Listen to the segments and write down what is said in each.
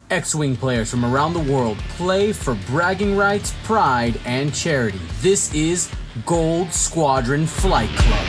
X-Wing players from around the world play for bragging rights, pride, and charity. This is Gold Squadron Flight Club.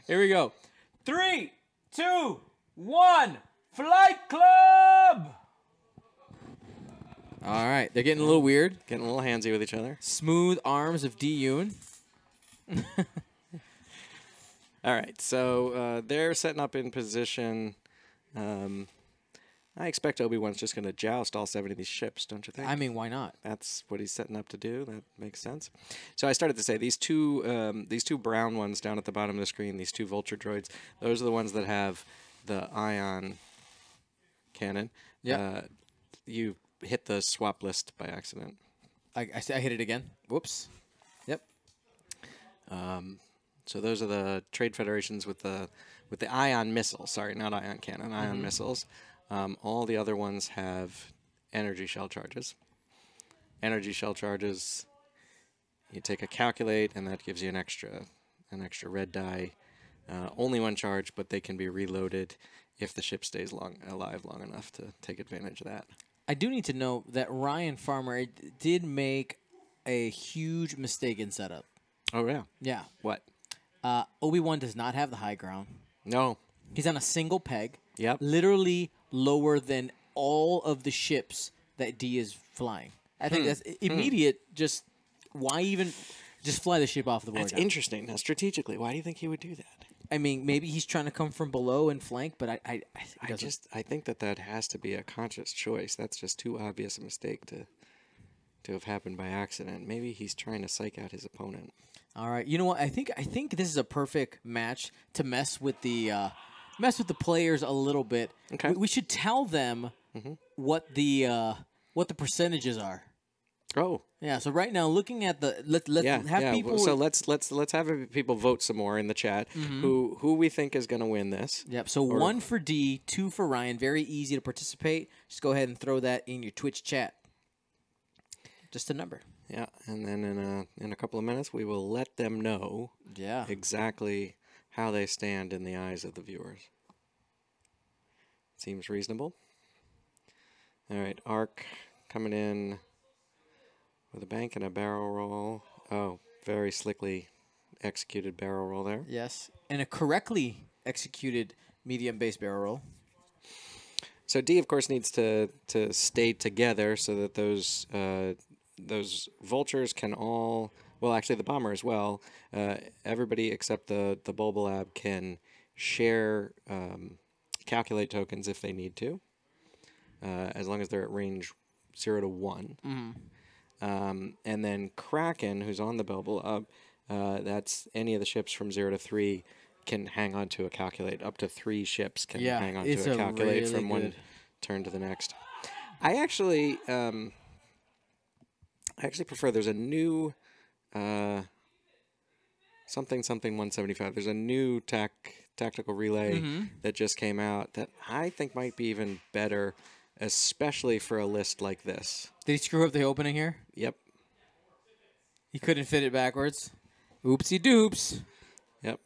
Here we go. 3, 2, 1, Flight Club! All right, they're getting a little weird. Getting a little handsy with each other. Smooth arms of D. Yoon. All right, so they're setting up in position. I expect Obi-Wan's just going to joust all 7 of these ships, don't you think? I mean, why not? That's what he's setting up to do. That makes sense. So I started to say these two brown ones down at the bottom of the screen, these 2 vulture droids, those are the ones that have the ion cannon. Yeah. You hit the swap list by accident. I hit it again. Whoops. Yep. So those are the Trade Federations with the ion missile. Sorry, not ion cannon, ion missiles. All the other ones have energy shell charges. Energy shell charges, you take a calculate, and that gives you an extra red die. Only 1 charge, but they can be reloaded if the ship stays alive long enough to take advantage of that. I do need to know that Ryan Farmer did make a huge mistake in setup. Oh, yeah? Yeah. What? Obi-Wan does not have the high ground. No. He's on a single peg. Yep. Literally lower than all of the ships that D is flying. I think that's immediate. Just why even just fly the ship off the board? That's interesting. Now, strategically, why do you think he would do that? I mean, maybe he's trying to come from below and flank, but I think that has to be a conscious choice. That's just too obvious a mistake to have happened by accident. Maybe he's trying to psych out his opponent. All right. You know what? I think this is a perfect match to mess with the players a little bit. Okay. We should tell them what the percentages are. Oh. Yeah. So right now, looking at the let's have people. So let's have people vote some more in the chat. Who we think is going to win this? Yep. So 1 for D, 2 for Ryan. Very easy to participate. Just go ahead and throw that in your Twitch chat. Just a number. Yeah, and then in a couple of minutes we will let them know exactly how they stand in the eyes of the viewers. Seems reasonable. All right, Arc coming in with a bank and a barrel roll. Oh, very slickly executed barrel roll there. Yes, and a correctly executed medium base barrel roll. So D, of course, needs to stay together so that those vultures can all, well, actually the bomber as well, everybody except the Bulbalab can share calculate tokens if they need to, as long as they're at range 0 to 1. And then Kraken, who's on the Bulbalab, that's any of the ships from 0 to 3 can hang on to a calculate. Up to 3 ships can hang on to a calculate from one turn to the next. I actually prefer, there's a new something 175. There's a new tactical relay that just came out that I think might be even better, especially for a list like this. Did he screw up the opening here? Yep. He couldn't fit it backwards. Oopsie doops. Yep.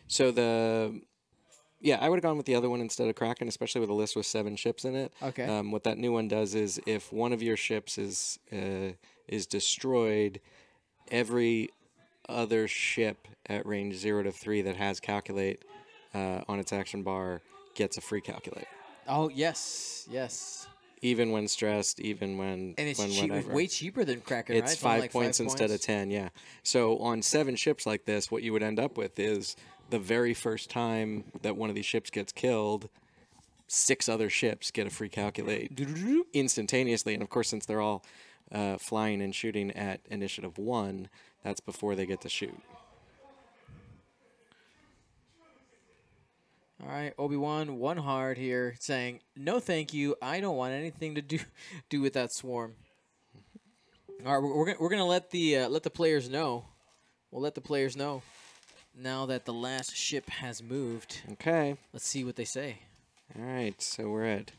So I would have gone with the other one instead of Kraken, especially with a list with 7 ships in it. Okay. What that new one does is if one of your ships is destroyed, every other ship at range 0 to 3 that has calculate on its action bar gets a free calculate. Oh, yes. Yes. Even when stressed, even when and it's whatever. Way cheaper than Kraken, it's right? 5 like points 5 instead of 10, yeah. So on 7 ships like this, what you would end up with is the very first time that one of these ships gets killed, 6 other ships get a free calculate instantaneously. And of course, since they're all flying and shooting at initiative 1, that's before they get to shoot. All right, Obi-Wan, one hard here, saying, "No, thank you. I don't want anything to do with that swarm." All right, we're gonna let the players know. We'll let the players know now that the last ship has moved. Okay. Let's see what they say. All right, so we're at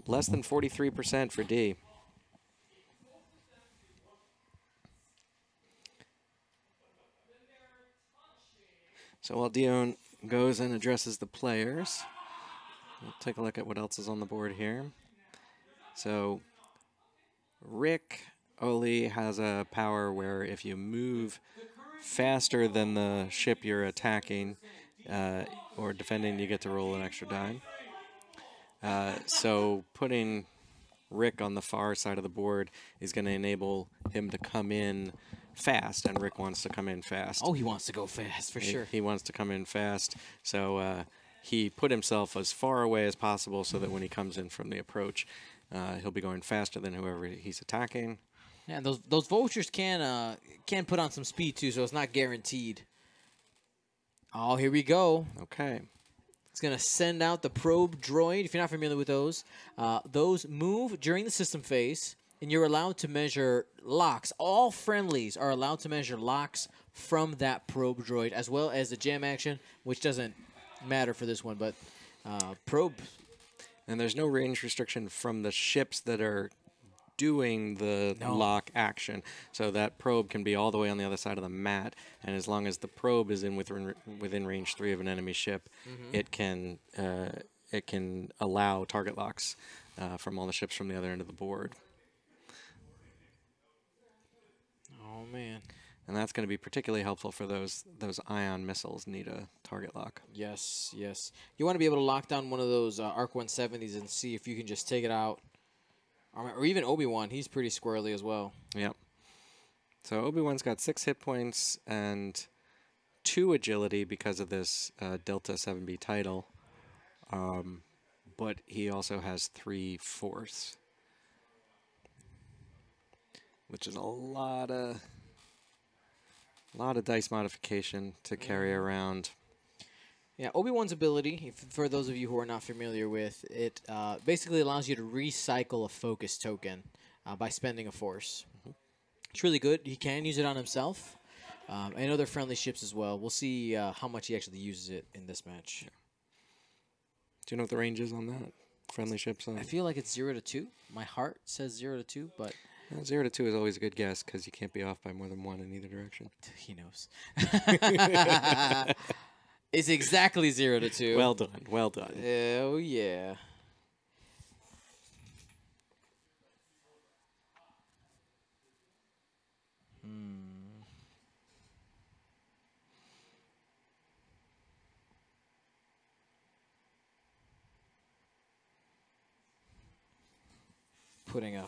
less than 43% for D. So while Dion goes and addresses the players, we'll take a look at what else is on the board here. So Rick Oli has a power where if you move faster than the ship you're attacking or defending, you get to roll an extra die. So putting Rick on the far side of the board is going to enable him to come in fast, and Rick wants to come in fast. Oh, he wants to go fast, for sure. He wants to come in fast, so he put himself as far away as possible so that when he comes in from the approach, he'll be going faster than whoever he's attacking. Yeah, those vultures can put on some speed, too, so it's not guaranteed. Oh, here we go. Okay. It's going to send out the probe droid. If you're not familiar with those move during the system phase, and you're allowed to measure locks. All friendlies are allowed to measure locks from that probe droid, as well as the jam action, which doesn't matter for this one, but probe. And there's no range restriction from the ships that are doing the lock action. So that probe can be all the way on the other side of the mat, and as long as the probe is within range 3 of an enemy ship, it can allow target locks from all the ships from the other end of the board. Oh man! And that's going to be particularly helpful for those ion missiles need a target lock. Yes, yes. You want to be able to lock down one of those ARC 170s and see if you can just take it out. Or even Obi-Wan, he's pretty squirrely as well. Yep. So Obi-Wan's got 6 hit points and 2 agility because of this Delta 7B title. But he also has 3 force, which is a lot of dice modification to carry around. Yeah, Obi-Wan's ability, for those of you who are not familiar with it, basically allows you to recycle a focus token by spending a force. It's really good. He can use it on himself and other friendly ships as well. We'll see how much he actually uses it in this match. Yeah. Do you know what the range is on that? Friendly ships? I feel like it's 0 to 2. My heart says 0 to 2, but... 0 to 2 is always a good guess because you can't be off by more than 1 in either direction. He knows. It's exactly 0 to 2. Well done. Well done. Oh, yeah. Putting a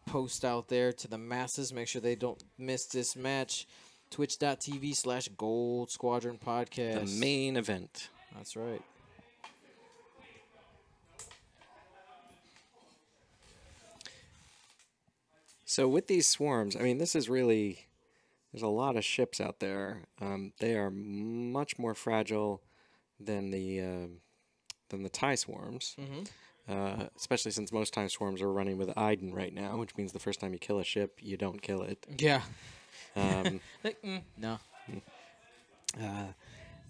post out there to the masses. Make sure they don't miss this match. Twitch.tv/Gold Squadron Podcast. The main event. That's right. So with these swarms, I mean, this is really, there's a lot of ships out there. They are much more fragile than the TIE swarms. Especially since most TIE swarms are running with Iden right now, which means the first time you kill a ship, you don't kill it. Yeah. No.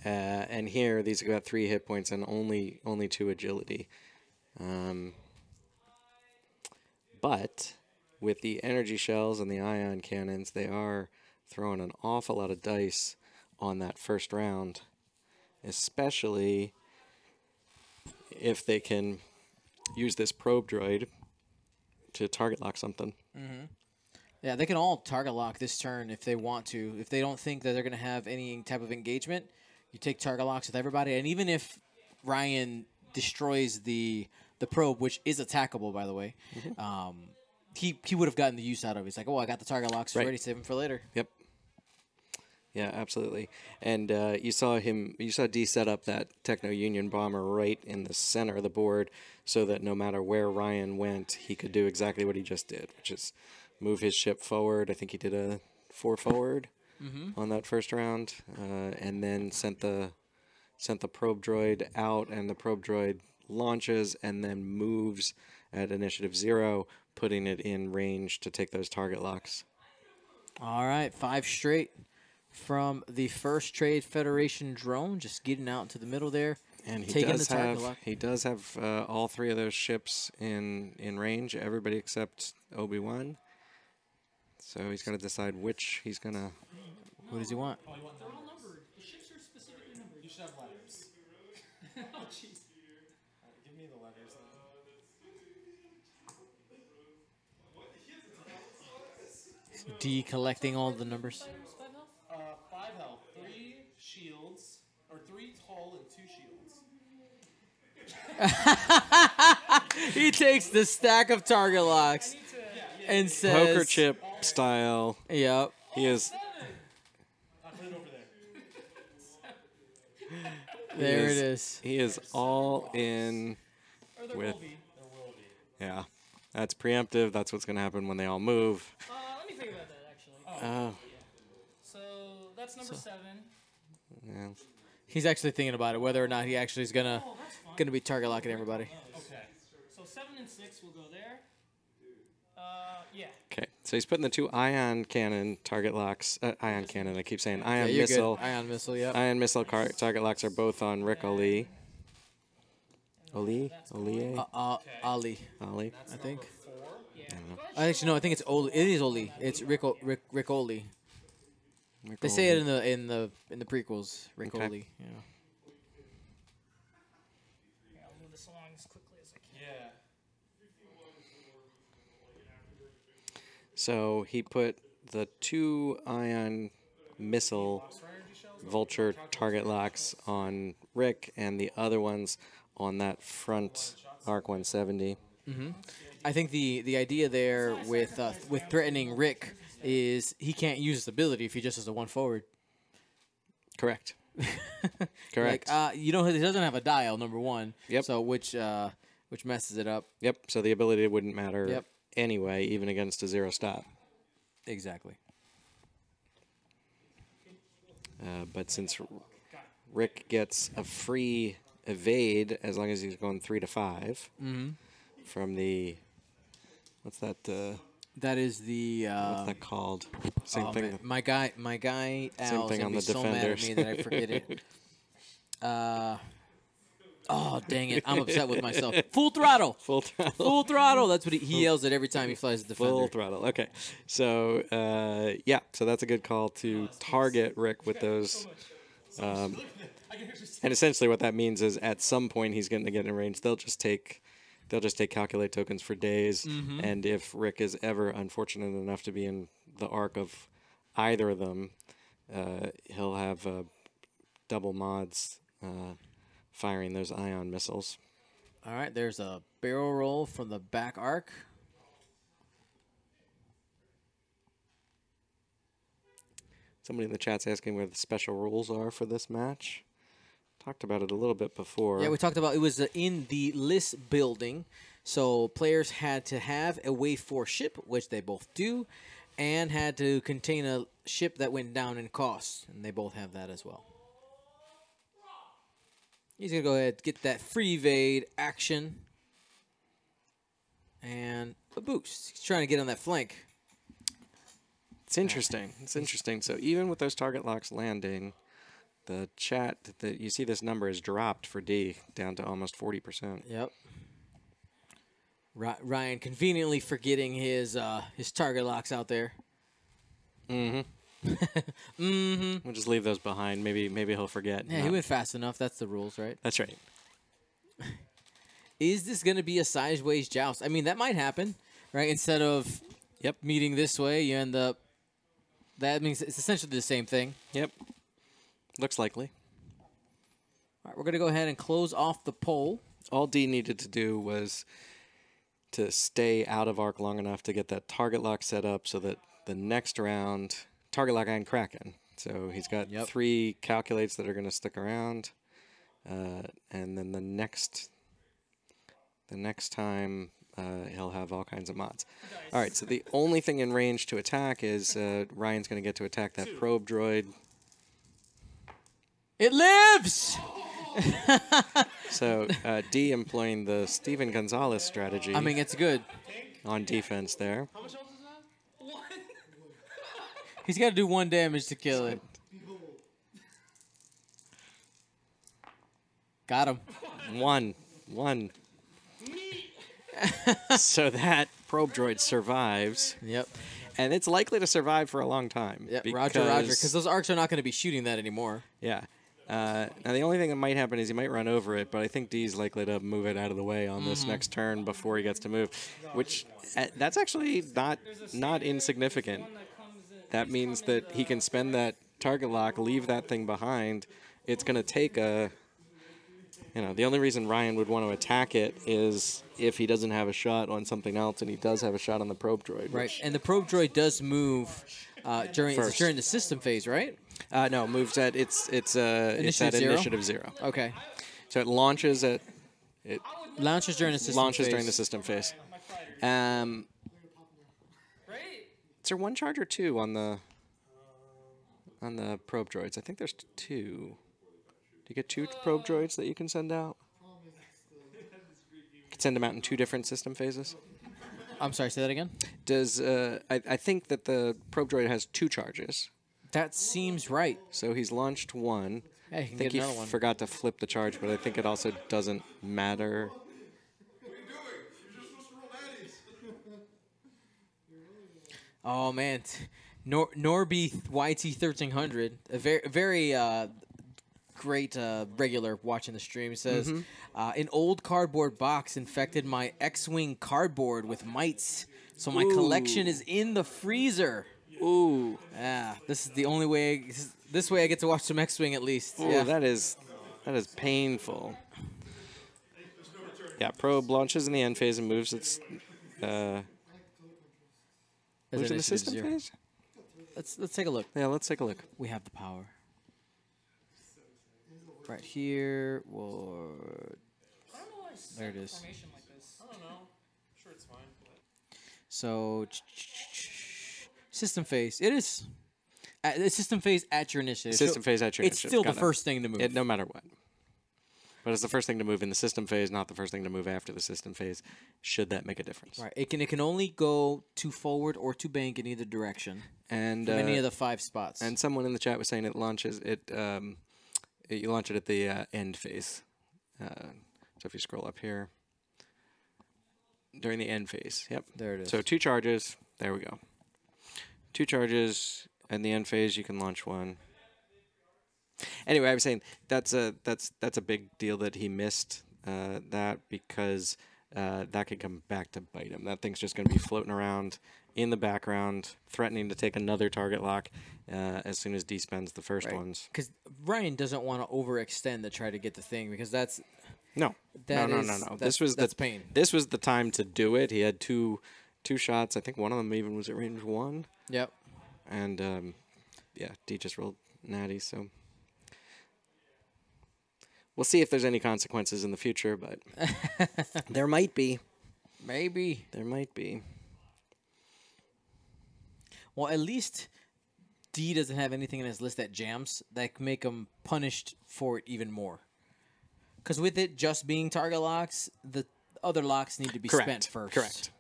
And here, these have got 3 hit points and only 2 agility. But with the energy shells and the ion cannons, they are throwing an awful lot of dice on that first round, especially if they can use this probe droid to target lock something. Yeah, they can all target lock this turn if they want to. If they don't think that they're going to have any type of engagement, you take target locks with everybody. And even if Ryan destroys the probe, which is attackable, by the way, he would have gotten the use out of it. He's like, oh, I got the target locks ready, save them for later. Yep. Yeah, absolutely. And you saw D set up that Techno Union bomber right in the center of the board so that no matter where Ryan went, he could do exactly what he just did, which is move his ship forward. I think he did a 4 forward on that first round, and then sent the probe droid out, and the probe droid launches and then moves at initiative 0, putting it in range to take those target locks. All right, 5 straight from the first Trade Federation drone, just getting out into the middle there. And taking the target lock. he does have all 3 of those ships in range, everybody except Obi-Wan. So he's got to decide which he's going to... What does he want? They're all numbered. The ships are specifically numbered. You should have letters. Oh, jeez. Give me the letters then. D collecting all the numbers. 5 health. 3 shields, or 3 hull and 2 shields. He takes the stack of target locks and says... Poker chip style. Yep. He is... I put it over there. There it is. He is all in Or there with... will be. There will be. Yeah. That's preemptive. That's what's going to happen when they all move. Let me think about that, actually. So that's number 7. Yeah. He's actually thinking about it, whether or not he actually is gonna be target locking everybody. Okay. So 7 and 6 will go there. Yeah. Okay. So he's putting the 2 ion cannon target locks... ion cannon, I keep saying. Ion You're missile. good. Ion missile, yep. Ion missile target locks are both on Rick Ali. Ali? Ali? Ali, Ali? I think. 4. Yeah. Actually, no, I think it's Oli. It is Oli. It's Rick Oli. Rick They say it Ali. in the prequels. Rick Okay. Oli. Yeah. I'll move this along as quickly as I can. Yeah. So he put the 2 ion missile vulture target locks on Rick and the other ones on that front Arc 170. I think the idea there with threatening Rick is he can't use his ability if he just has a 1 forward. Correct. Correct. Like, he doesn't have a dial, number 1. Yep. So which messes it up. Yep. So the ability wouldn't matter Yep. anyway, even against a 0 stop. Exactly. But since Rick gets a free evade as long as he's going 3 to 5 from the what's that? That is the. What's that called? Same thing. Man. My guy Al is thing gonna on be the so mad at Defenders. me that I forget it. Oh dang it! I'm upset with myself. Full throttle. Full throttle. Full throttle. That's what he yells at every time he flies the Defender. Full throttle. Okay. So yeah. So that's a good call to target Rick with those. And essentially, what that means is, at some point, he's going to get in range. They'll just take calculate tokens for days. And if Rick is ever unfortunate enough to be in the arc of either of them, he'll have double mods firing those ion missiles. All right, there's a barrel roll from the back arc. Somebody in the chat's asking where the special rules are for this match. Talked about it a little bit before. Yeah, we talked about it was in the list building, so players had to have a Wave 4 ship, which they both do, and had to contain a ship that went down in cost, and they both have that as well. He's going to go ahead and get that free evade action. And a boost. He's trying to get on that flank. It's interesting. It's interesting. So even with those target locks landing, the chat, you see this number is dropped for D down to almost 40%. Yep. Ryan conveniently forgetting his target locks out there. We'll just leave those behind. Maybe he'll forget. Yeah, he went fast enough. That's the rules, right? That's right. Is this going to be a sideways joust? I mean, that might happen, right? Instead of meeting this way, you end up... That means it's essentially the same thing. Yep. Looks likely. All right, we're going to go ahead and close off the poll. All D needed to do was to stay out of arc long enough to get that target lock set up so that the next round, target lock and Kraken, So he's got Yep. 3 calculates that are going to stick around, and then the next time he'll have all kinds of mods. All right, so the only thing in range to attack is Ryan's going to get to attack that probe droid. It lives! So D employing the Steven Gonzalez strategy I mean, it's good. on defense there. How much health is that? One. He's got to do 1 damage to kill it. Got him. One. So that probe droid survives, Yep. and it's likely to survive for a long time. Yep. Roger. Because those arcs are not going to be shooting that anymore. Yeah. Now, the only thing that might happen is he might run over it, but I think D's likely to move it out of the way on this next turn before he gets to move, which that's actually not insignificant. That means that he can spend that target lock, leave that thing behind. It's going to take a... the only reason Ryan would want to attack it is if he doesn't have a shot on something else, and he does have a shot on the probe droid. Right. And the probe droid does move during First. the system phase, right? No, moves at it's at Initiative 0? initiative 0. Okay. So it launches at Launches during the system phase. during the system phase. Right? Is there 1 charge or 2 on the probe droids? I think there's 2. Do you get 2 probe droids that you can send out? You can send them out in 2 different system phases. I'm sorry, say that again? Does I think that the probe droid has 2 charges. That seems right. So he's launched 1. Hey, he I can think get he another one. forgot to flip the charge, but I think it also doesn't matter. Oh, man. Norby YT1300, a very great regular watching the stream, says, an old cardboard box infected my X-Wing cardboard with mites, so my collection is in the freezer. Ooh. Yeah, this is the only way. This way I get to watch some X-Wing at least. Ooh, Yeah. that is painful. Yeah, probe launches in the end phase and moves its As moves in the initiative system 0. phase. Let's take a look. Yeah, let's take a look. We have the power. Right here. Whoa. I don't know why I set There it is. formation like this. I don't know. I'm sure it's fine. So system phase. It is. The system phase at your initiative. System phase at your It's initiative. still the Got it. first thing to move. No matter what. But it's the first thing to move in the system phase, not the first thing to move after the system phase. Should that make a difference? Right. It can only go to forward or to bank in either direction. And From any of the 5 spots. and someone in the chat was saying it launches it. You launch it at the end phase. So if you scroll up here, during the end phase. Yep. There it is. So 2 charges. There we go. 2 charges. In the end phase, you can launch 1. Anyway, I was saying that's a big deal that he missed that because that could come back to bite him. That thing's just going to be floating around in the background, threatening to take another target lock as soon as D spends the first ones. Because Ryan doesn't want to overextend to try to get the thing because that's No. No. That's pain. This was the time to do it. He had two shots. I think one of them even was at range 1. Yep. And yeah, D just rolled natty, so we'll see if there's any consequences in the future, but there might be. Maybe. There might be. Well, at least D doesn't have anything in his list that jams that can make him punished for it even more. Because with it just being target locks, the other locks need to be spent first. Correct.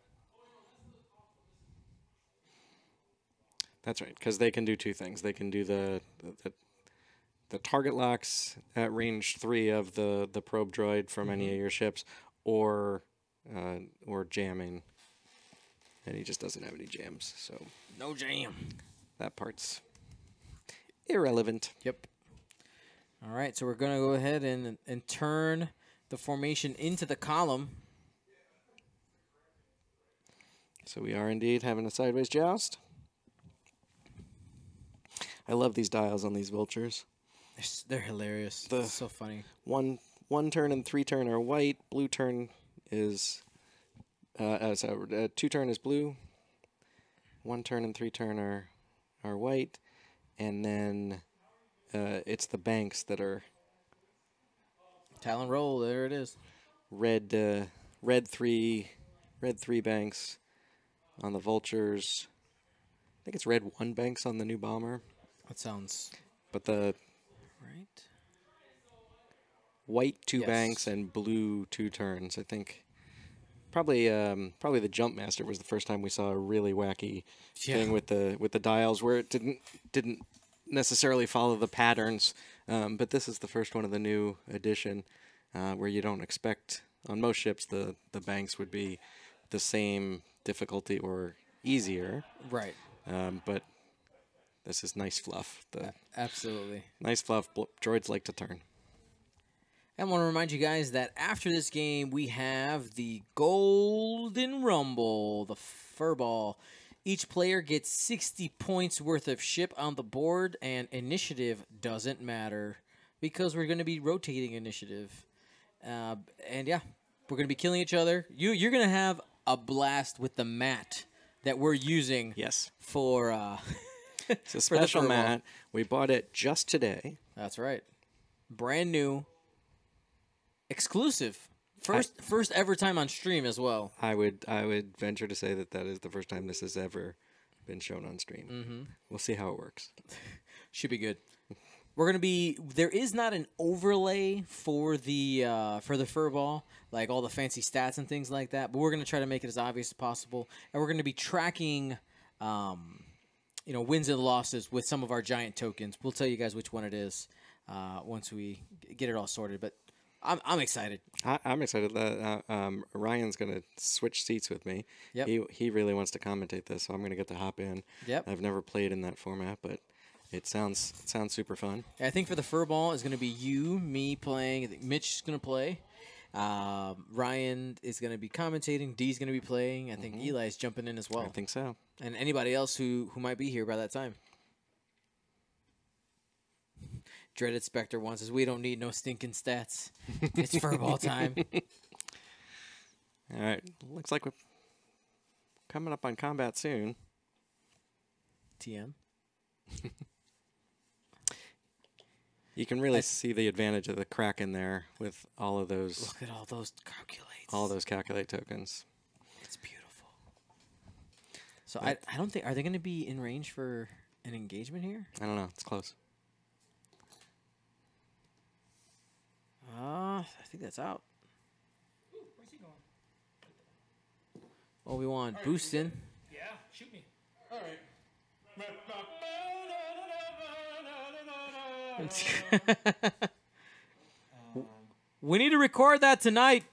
That's right, because they can do 2 things. They can do the target locks at range 3 of the probe droid from any of your ships, or jamming. And he just doesn't have any jams, so No jam. that part's irrelevant. Yep. All right, so we're going to go ahead and turn the formation into the column. So we are indeed having a sideways joust. I love these dials on these vultures. They're hilarious. So funny. One turn and 3 turn are white. Blue turn is 2 turn is blue. 1 turn and 3 turn are white, and then it's the banks that are Talon roll. There it is. red. Red 3 banks on the vultures. I think it's red 1 banks on the new bomber. That sounds But the right. white 2 Yes. banks and blue 2 turns. I think probably the Jump Master was the first time we saw a really wacky thing with the dials where it didn't necessarily follow the patterns. But this is the first one of the new edition where you don't expect on most ships the banks would be the same difficulty or easier. Right. But this is nice fluff. The Absolutely. nice fluff droids like to turn. I want to remind you guys that after this game, we have the Golden Rumble, the Furball. Each player gets 60 points worth of ship on the board, and initiative doesn't matter because we're going to be rotating initiative. And yeah, we're going to be killing each other. You're going to have a blast with the mat that we're using. Yes. For It's a special Furball. mat. We bought it just today. That's right. Brand new. Exclusive. First ever time on stream as well. I would venture to say that is the first time this has ever been shown on stream. Mm-hmm. We'll see how it works. Should be good. We're gonna be. There is not an overlay for the Furball, like all the fancy stats and things like that. But we're gonna try to make it as obvious as possible, and we're gonna be tracking, wins and losses with some of our giant tokens. We'll tell you guys which one it is once we get it all sorted. But I'm excited. I'm excited that Ryan's going to switch seats with me. Yep. He really wants to commentate this, so I'm going to get to hop in. Yep. I've never played in that format, but it sounds super fun. I think for the Furball is going to be you, me playing. I think Mitch is going to play. Ryan is going to be commentating. Dee's going to be playing. I think Eli's jumping in as well. I think so. And anybody else who might be here by that time. Dreaded Spectre wants us. We don't need no stinking stats. It's Furball time. All right. Looks like we're coming up on combat soon. TM. You can really see the advantage of the Kraken there with all of those. Look at all those calculates. All those calculate tokens. It's beautiful. So I don't think, are they going to be in range for an engagement here? I don't know. It's close. I think that's out. Ooh, where's he going? Obi-Wan boosting. Yeah, shoot me. All right. We need to record that tonight.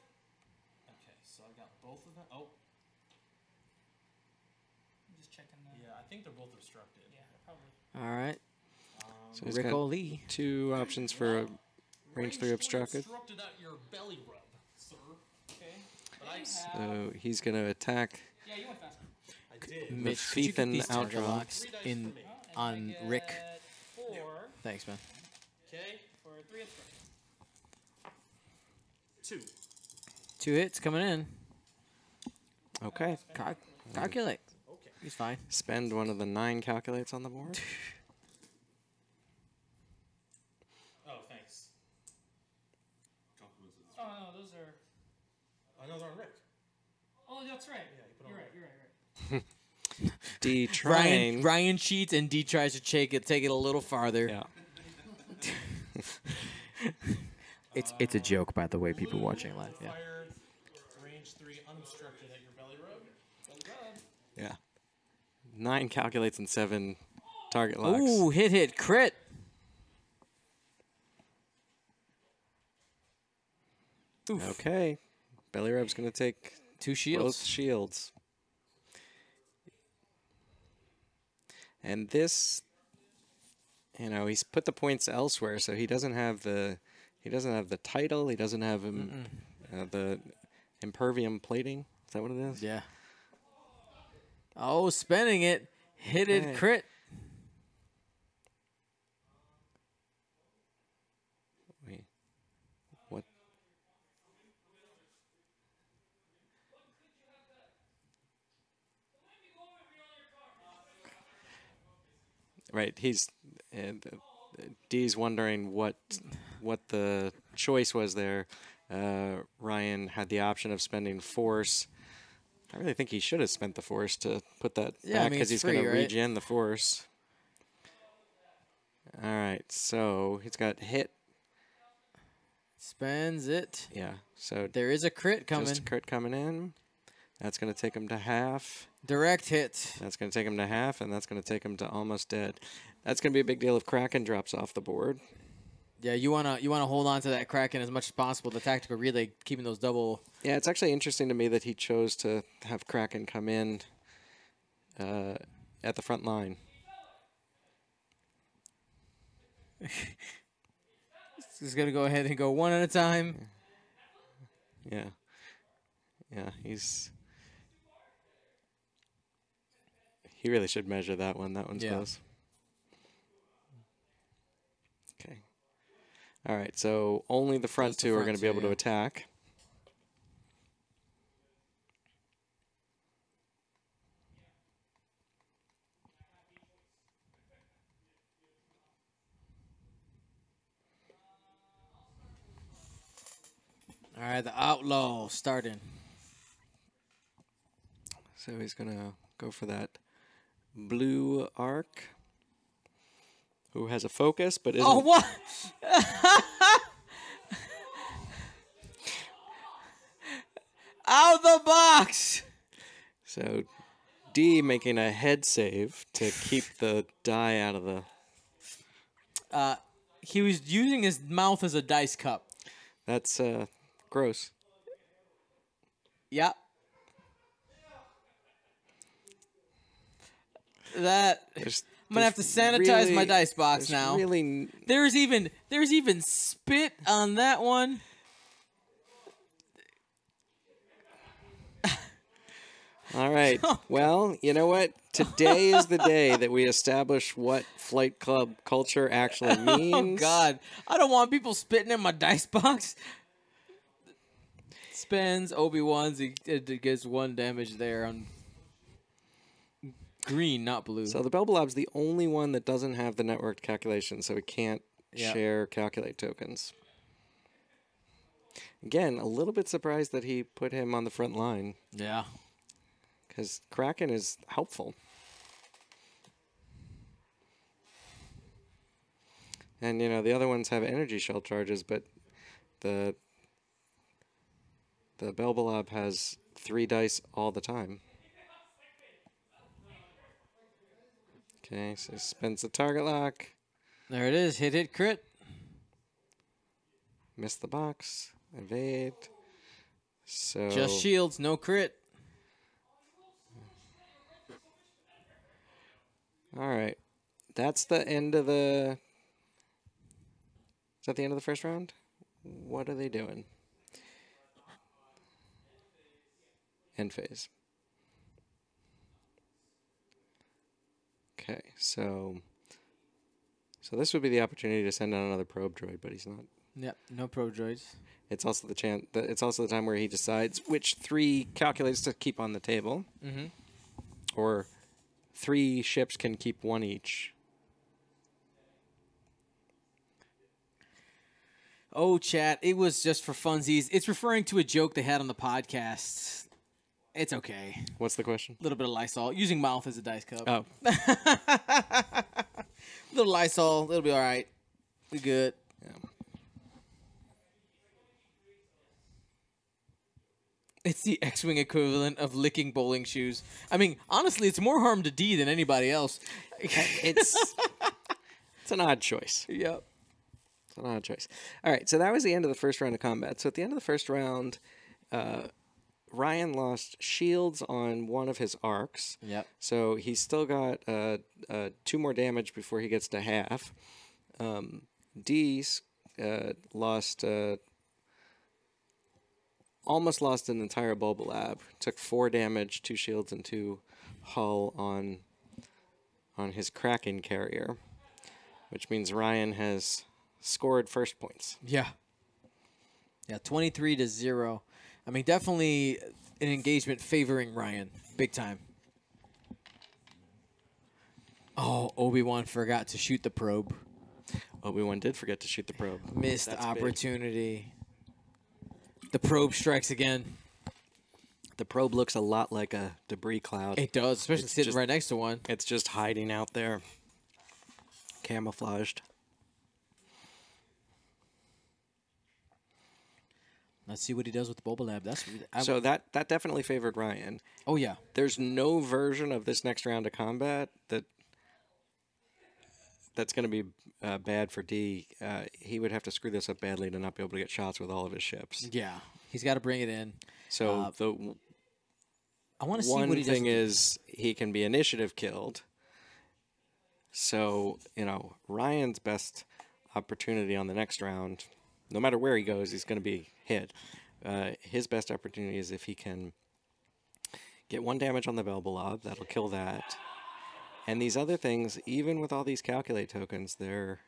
Okay, so I got both of them. Oh. I'm just checking that. Yeah, I think they're both obstructed. Yeah, probably. All right. So he's Rick got O'Lee. 2 options for a range 3 obstructed. Obstructed at your belly rub, sir. Okay. But I So he's going to attack. Yeah, you went faster. I did. Mitch, could you get Fiefin these target outdraw. locks in on Get Rick? 4. Thanks, man. Okay, for 3 obstructed. 2. 2 hits coming in. Okay. Calculate. Okay. He's fine. Spend one of the 9 calculates on the board. Oh, thanks. Oh, no, those are... Another on Rick. Oh, that's right. Yeah, you put on You're right, Rick. you're right. D trying. Ryan cheats and D tries to take it a little farther. Yeah. It's a joke, by the way, people watching live. Yeah. Fire range 3 unobstructed at your belly rub. Well done. Yeah. 9 calculates and 7 target locks. Ooh, hit, crit. Oof. Okay. Belly rub's going to take 2 shields. both shields. And this, he's put the points elsewhere, so he doesn't have the title. He doesn't have the impervium plating. Is that what it is? Yeah. Oh, spending it. Hit it, Okay. crit. Wait. What? Right. and D's wondering what the choice was there. Ryan had the option of spending force. I really think he should have spent the force to put that Yeah, I back mean, because it's he's going to free, right? regen the force. All right, so he's got hit. Spends it. Yeah, so There is a crit coming. just a crit coming in. That's going to take him to half. Direct hit. That's going to take him to half, and that's going to take him to almost dead. That's going to be a big deal if Kraken drops off the board. Yeah, you wanna hold on to that Kraken as much as possible. The tactical relay, keeping those double. Yeah, it's actually interesting to me that he chose to have Kraken come in at the front line. He's gonna go ahead and go one at a time. Yeah. Yeah, he really should measure that one. That one's Yeah. close. Okay. All right, so only the front Just the two are front going to be two, able to yeah. attack. All right, the outlaw starting. So he's going to go for that blue arc, who has a focus but isn't. Oh, what? Out the box. So D making a head save to keep the die out of the. He was using his mouth as a dice cup. That's gross. Yep. That I'm gonna have to sanitize my dice box now. Really, There's even spit on that one. all right. Well, you know what? Today is the day that we establish what Flight Club culture actually means. Oh God, I don't want people spitting in my dice box. Spends Obi-Wan's. It gets 1 damage there on green, not blue. So the Belbalab's the only one that doesn't have the networked calculation, so it can't Yep. share calculate tokens. Again, a little bit surprised that he put him on the front line, Yeah. because Kraken is helpful. And, you know, the other ones have energy shell charges, but the Belbalab has 3 dice all the time. Okay, so he spends the target lock. There it is. Hit, crit. Miss the box. Evade. So Just shields, no crit. all right. That's the end of the. Is that the end of the first round? What are they doing? End phase. Okay, so this would be the opportunity to send out another probe droid, but he's not. Yep, no pro droids. It's also it's also the time where he decides which 3 calculates to keep on the table, or 3 ships can keep 1 each. Oh, chat, it was just for funsies. It's referring to a joke they had on the podcast. It's okay. What's the question? A little bit of Lysol. Using mouth as a dice cup. Oh, Little Lysol. It'll be all right. We good. yeah. It's the X-Wing equivalent of licking bowling shoes. I mean, honestly, it's more harm to D than anybody else. It's an odd choice. Yep. It's an odd choice. All right, so that was the end of the first round of combat. So at the end of the first round, Ryan lost shields on one of his arcs. Yep. So he's still got 2 more damage before he gets to half. D's lost almost lost an entire Bulbalab. Took 4 damage, 2 shields, and 2 hull on his Kraken carrier, which means Ryan has scored first points. Yeah. Yeah, 23-0. I mean, definitely an engagement favoring Ryan, big time. Oh, Obi-Wan forgot to shoot the probe. Obi-Wan did forget to shoot the probe. Missed That's big. opportunity. The probe strikes again. The probe looks a lot like a debris cloud. It does, especially It's sitting just- right next to one. It's just hiding out there, camouflaged. Let's see what he does with the Boba Lab. So that definitely favored Ryan. Oh yeah. There's no version of this next round of combat that's going to be bad for D. He would have to screw this up badly to not be able to get shots with all of his ships. Yeah. He's got to bring it in. So the I want to see one what he does. thing is he can be initiative killed. So, Ryan's best opportunity on the next round, no matter where he goes, he's going to be hit. His best opportunity is if he can get 1 damage on the Belbalob. That'll kill that. And these other things, even with all these calculate tokens, they're,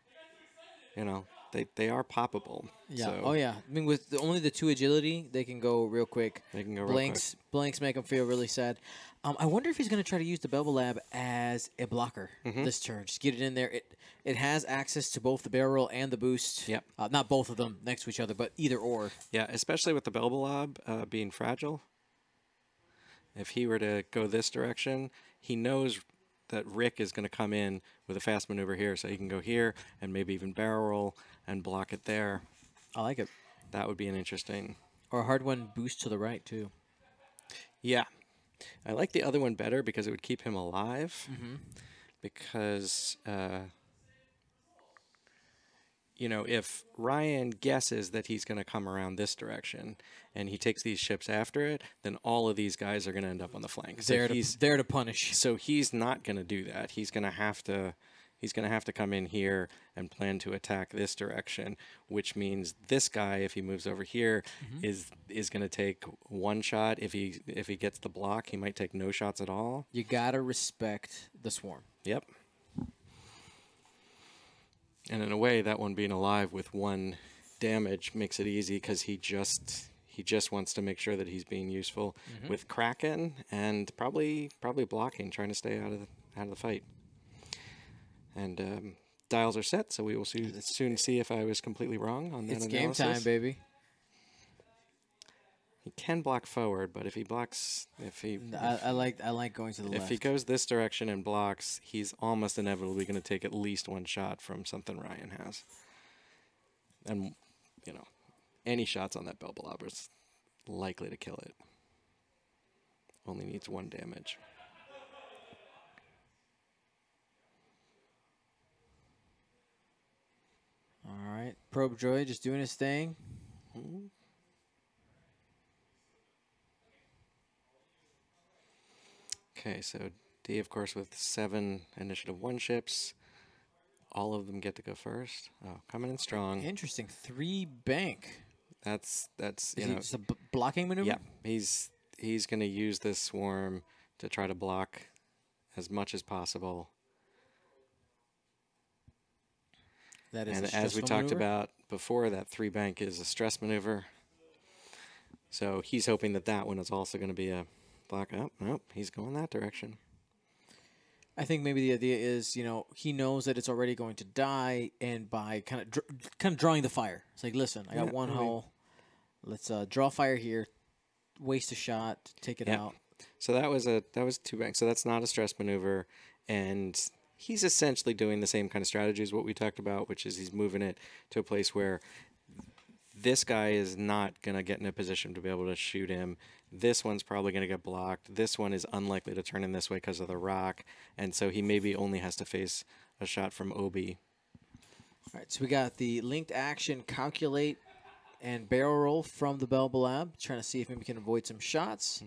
they are poppable. Yeah. So Oh yeah. I mean, with only the 2 agility, they can go real quick. They can go real Blanks make him feel really sad. I wonder if he's going to try to use the Belba Lab as a blocker Mm-hmm. this turn. Just get it in there. It has access to both the barrel roll and the boost. Yep. Not both of them next to each other, but either or. Yeah, especially with the Belbalob being fragile. If he were to go this direction, he knows that Rick is going to come in with a fast maneuver here, so he can go here and maybe even barrel roll and block it there. I like it. That would be an interesting... Or a hard one boost to the right, too. Yeah. I like the other one better because it would keep him alive. Because... if Ryan guesses that he's going to come around this direction and he takes these ships after it, then all of these guys are going to end up on the flank. So He's there to punish. So he's not going to do that. He's going to have to come in here and plan to attack this direction, which means this guy, if he moves over here, is going to take 1 shot. If he gets the block, he might take no shots at all. You got to respect the swarm. Yep. And in a way, that one being alive with 1 damage makes it easy because he just wants to make sure that he's being useful with Kraken and probably blocking, trying to stay out of the fight. And dials are set, so we will soon see if I was completely wrong on that It's analysis. game time, baby. He can block forward, but if he blocks, I like going to the left. if he goes this direction and blocks, he's almost inevitably going to take at least 1 shot from something Ryan has. And, any shots on that Belbalob is likely to kill it. Only needs 1 damage. All right. Probe droid just doing his thing. Okay, so D, of course, with 7 Initiative 1 ships. All of them get to go first. Oh, coming in strong. Interesting. 3 bank. That's Is it just a blocking maneuver? yeah. He's going to use this swarm to try to block as much as possible. That is And a as we stressful talked maneuver. about before, that 3 bank is a stress maneuver. So he's hoping that one is also going to be a block. Oh, nope, he's going that direction. I think maybe the idea is, he knows that it's already going to die, and by kind of drawing the fire. It's like, listen, I got Yeah, one right. hull. Let's draw fire here, waste a shot, take it Yeah. out. So that was 2 banks. So that's not a stress maneuver, and he's essentially doing the same kind of strategy as what we talked about, which is he's moving it to a place where this guy is not going to get in a position to be able to shoot him. This one's probably going to get blocked. This one is unlikely to turn in this way because of the rock, and so he maybe only has to face a shot from Obi. All right, so we got the linked action, calculate, and barrel roll from the Belba Lab, trying to see if maybe we can avoid some shots.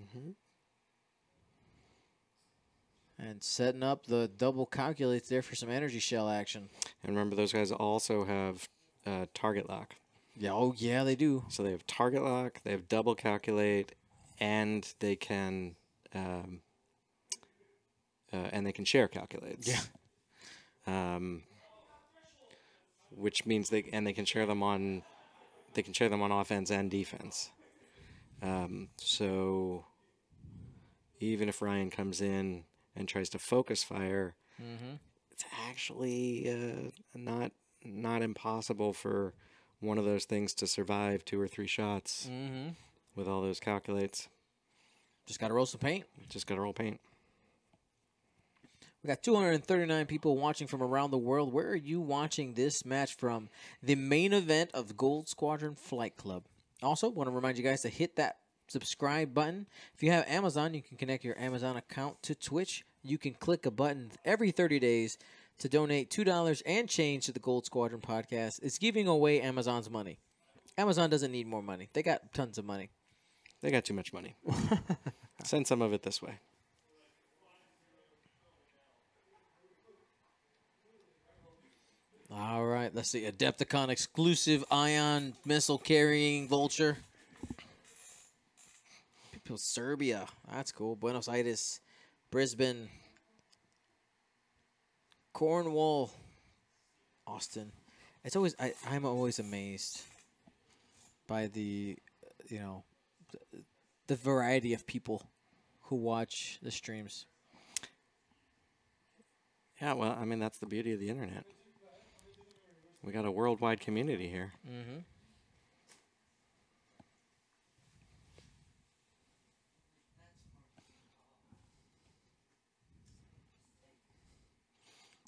And setting up the double calculates there for some energy shell action. And remember, those guys also have target lock. Yeah, oh yeah, they do. So they have target lock, they have double calculate, and they can share calculates. Yeah. Which means they can share them on offense and defense. So even if Ryan comes in and tries to focus fire, it's actually not impossible for one of those things to survive 2 or 3 shots with all those calculates. Just got to roll some paint. Just got to roll paint. We got 239 people watching from around the world. Where are you watching this match from? The main event of Gold Squadron Flight Club. Also, want to remind you guys to hit that subscribe button. If you have Amazon, you can connect your Amazon account to Twitch. You can click a button every 30 days to donate $2 and change to the Gold Squadron podcast. It's giving away Amazon's money. Amazon doesn't need more money. They got tons of money. They got too much money. Send some of it this way. All right, let's see. Adepticon exclusive ion missile carrying vulture. People, Serbia. That's cool. Buenos Aires, Brisbane, Cornwall, Austin. It's always I'm always amazed by the the variety of people who watch the streams. Yeah, well, I mean, that's the beauty of the internet. We got a worldwide community here. Mm-hmm.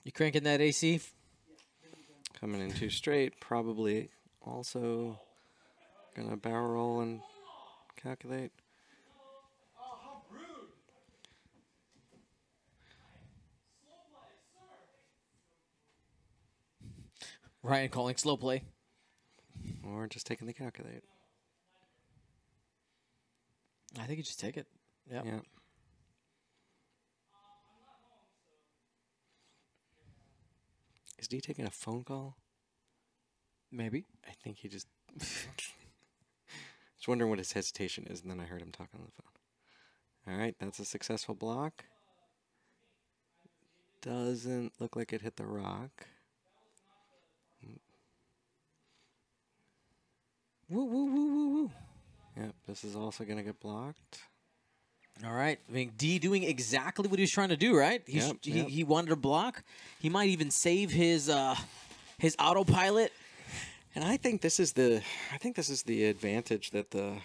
You cranking that AC? Coming in 2 straight, probably also gonna barrel roll and calculate. Ryan calling slow play. Or just taking the calculate. I think you just take it. Yep. Yeah. Is D taking a phone call? Maybe. I think he just... Just wondering what his hesitation is, and then I heard him talking on the phone. All right, that's a successful block. Doesn't look like it hit the rock. Woo, woo, woo, woo, woo. Yep, this is also going to get blocked. All right. I mean, D doing exactly what he was trying to do, right? Yep. He wanted to block. He might even save his autopilot. And I think this is the advantage that the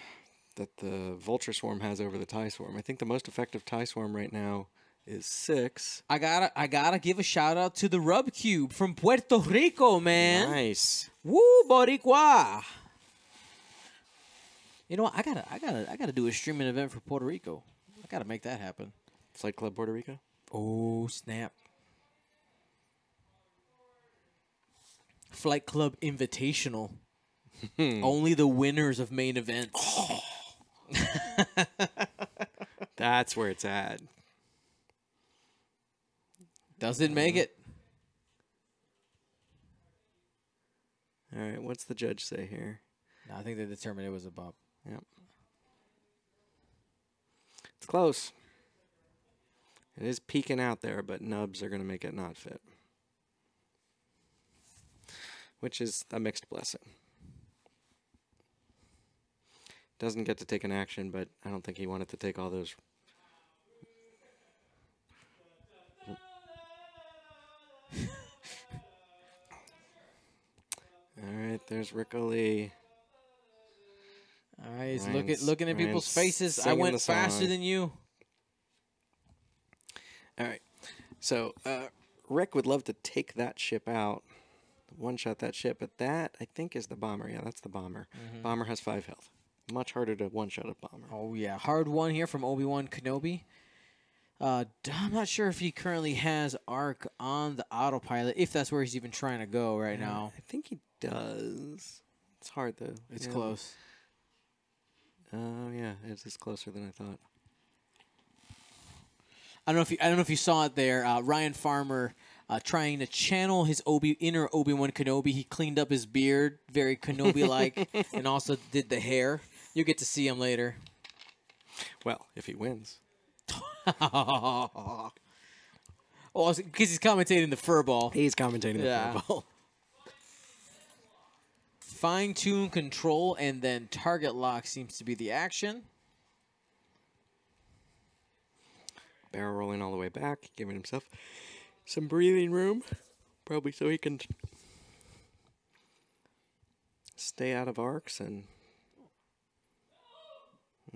Vulture Swarm has over the TIE Swarm. I think the most effective TIE Swarm right now is 6. I gotta give a shout out to the Rub Cube from Puerto Rico, man. Nice. Woo, Boricua. You know what? I gotta do a streaming event for Puerto Rico. I gotta make that happen. Flight Club Puerto Rico. Oh, snap. Flight Club Invitational. Only the winners of main events. Oh. That's where it's at. Doesn't make it. All right, what's the judge say here? No, I think they determined it was a bop. Yep. It's close. It is peeking out there, but nubs are going to make it not fit. Which is a mixed blessing. Doesn't get to take an action, but I don't think he wanted to take all those. All right, there's Rickoli. All right, he's looking at people's faces. I singing went the song. faster than you. All right, so Rick would love to take that ship out, one-shot that ship, but that, I think, is the bomber. Yeah, that's the bomber. Bomber has 5 health. Much harder to one-shot a bomber. Oh, yeah. Hard one here from Obi-Wan Kenobi. I'm not sure if he currently has ARC on the autopilot, if that's where he's even trying to go right now. I think he does. It's hard, though. It's close. Oh, yeah, it's closer than I thought. I don't know if you saw it there. Ryan Farmer trying to channel his inner Obi-Wan Kenobi. He cleaned up his beard, very Kenobi-like, and also did the hair. You'll get to see him later. Well, if he wins. Oh, because he's commentating the furball. He's commentating the furball. Fine-tune control and then target lock seems to be the action. Barrel rolling all the way back, giving himself some breathing room, probably so he can stay out of arcs and.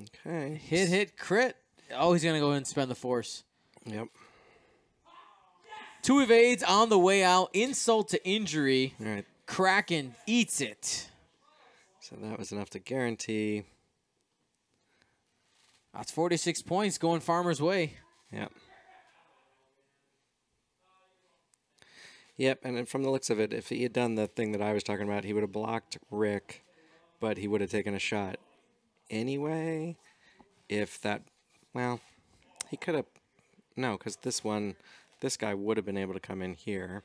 Okay. Hit, crit. Oh, he's going to go ahead and spend the force. Yep. 2 evades on the way out. Insult to injury. All right. Kraken eats it. So that was enough to guarantee. That's 46 points going Farmer's way. Yep. Yep, and then from the looks of it, if he had done the thing that I was talking about, he would have blocked Rick, but he would have taken a shot anyway. If that, well, he could have, no, because this guy would have been able to come in here.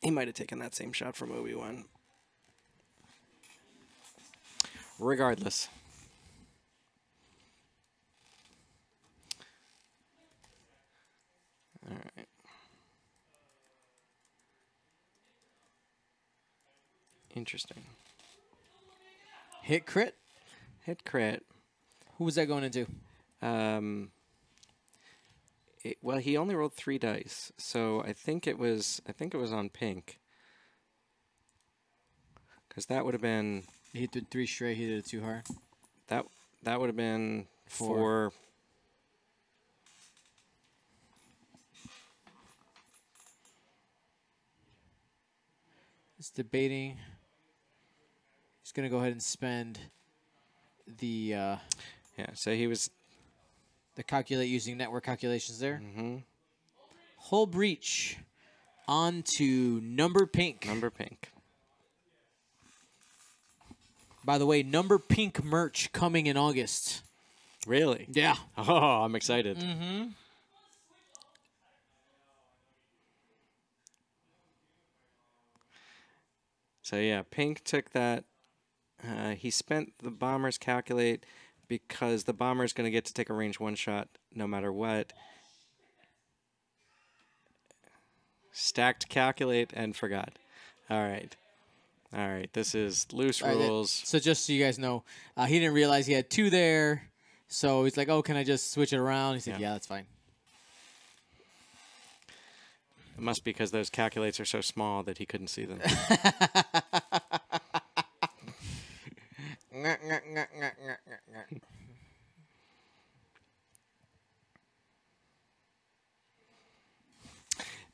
He might have taken that same shot from Obi-Wan. Regardless. All right. Interesting. Hit, crit. Hit crit. Who was that going into? Well, he only rolled 3 dice, so I think it was on pink. Because that would have been He did 3 straight. He did it too hard. that would have been 4. 4. He's debating. He's going to go ahead and spend the Yeah, so he was. the calculate using network calculations there. Mm-hmm. Hull breach onto number pink. Number pink. By the way, number pink merch coming in August. Really? Yeah. Oh, I'm excited. Mm-hmm. So yeah, pink took that. He spent the bomber's calculate because the bomber's going to get to take a range 1 shot no matter what. Stacked calculate and forgot. All right. All right. This is loose All right, rules. so just so you guys know, he didn't realize he had 2 there. So he's like, oh, can I just switch it around? He said, yeah, that's fine. It must be because those calculates are so small that he couldn't see them.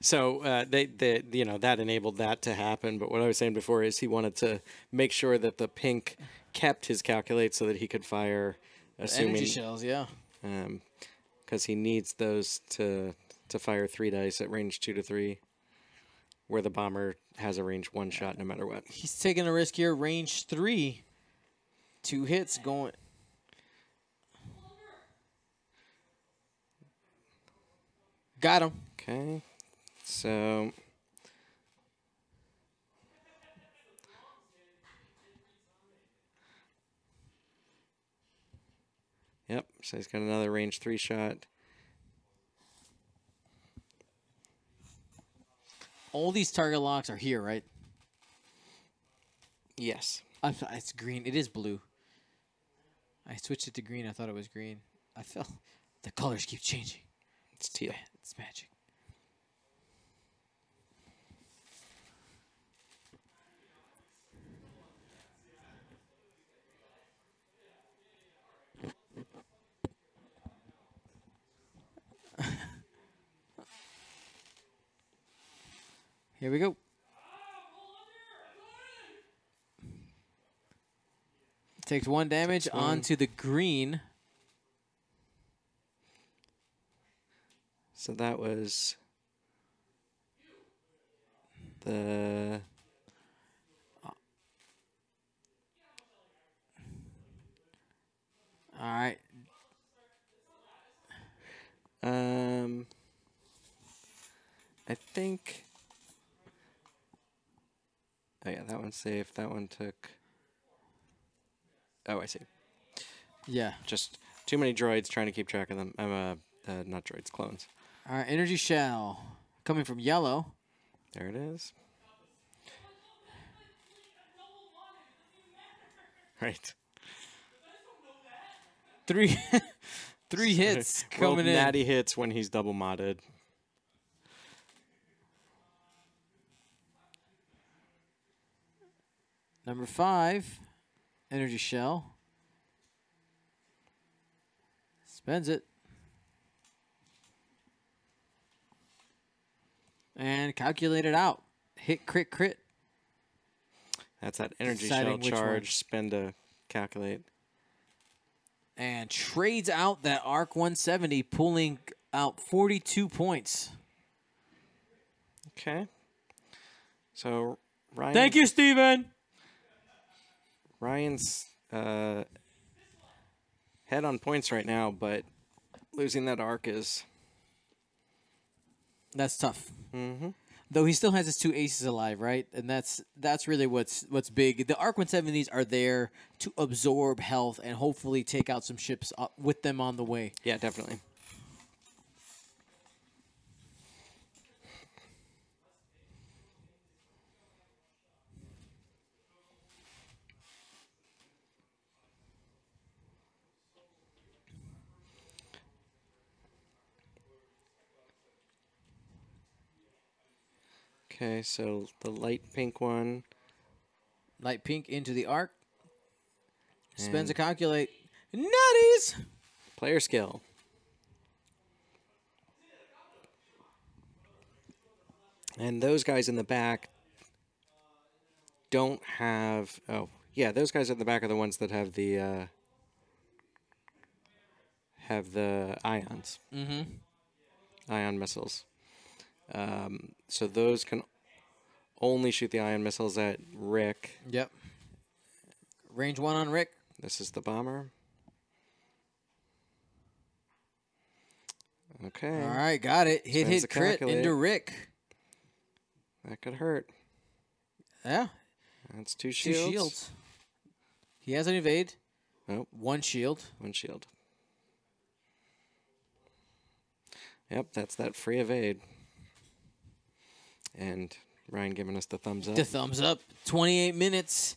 So they you know, that enabled that to happen. But what I was saying before is he wanted to make sure that the pink kept his calculate so that he could fire, assuming Energy shells, yeah. because he needs those to fire 3 dice at range 2 to 3, where the bomber has a range 1 shot no matter what. He's taking a risk here. Range 3. 2 hits going. Got him. Okay, so yep, so he's got another range 3 shot. All these target locks are here, right? Yes. It's green. It is blue. I switched it to green. I thought it was green. I felt the colors keep changing. It's teal. It's magic. Here we go. Takes 1 damage Takes 1. onto the green. So that was the All right. I think. Oh yeah, that one's safe. That one took. Oh, I see. Yeah. Just too many droids trying to keep track of them. Not droids, clones. All right. Energy shell coming from yellow. There it is. Right. 3 hits Rolled coming in. natty hits when he's double modded. Number 5, energy shell. Spends it. And calculate it out. Hit, crit, crit. That's that energy Deciding shell which one. charge. Spend to calculate. And trades out that Arc 170, pulling out 42 points. Okay. So Ryan. Thank you, Steven. Ryan's head on points right now, but losing that arc is. That's tough. Mm-hmm. Though he still has his 2 aces alive, right? And that's really what's big. The Arc 170s are there to absorb health and hopefully take out some ships with them on the way. Yeah, definitely. Okay, so the light pink one. Light pink into the Arc. Spends a And- calculate. Nutties! Player skill. And those guys in the back don't have. Oh, yeah, those guys at the back are the ones that have the ions. Mm-hmm. Ion missiles. So those can only shoot the ion missiles at Rick. Yep. Range 1 on Rick. This is the bomber. Okay. All right, got it. Hit, Spends hit, the crit calculate. into Rick. That could hurt. Yeah. That's 2 2 shields. shields. He has an evade. Nope. 1 shield. 1 shield. Yep, that's that free evade. And Ryan giving us the thumbs up. The thumbs up. 28 minutes.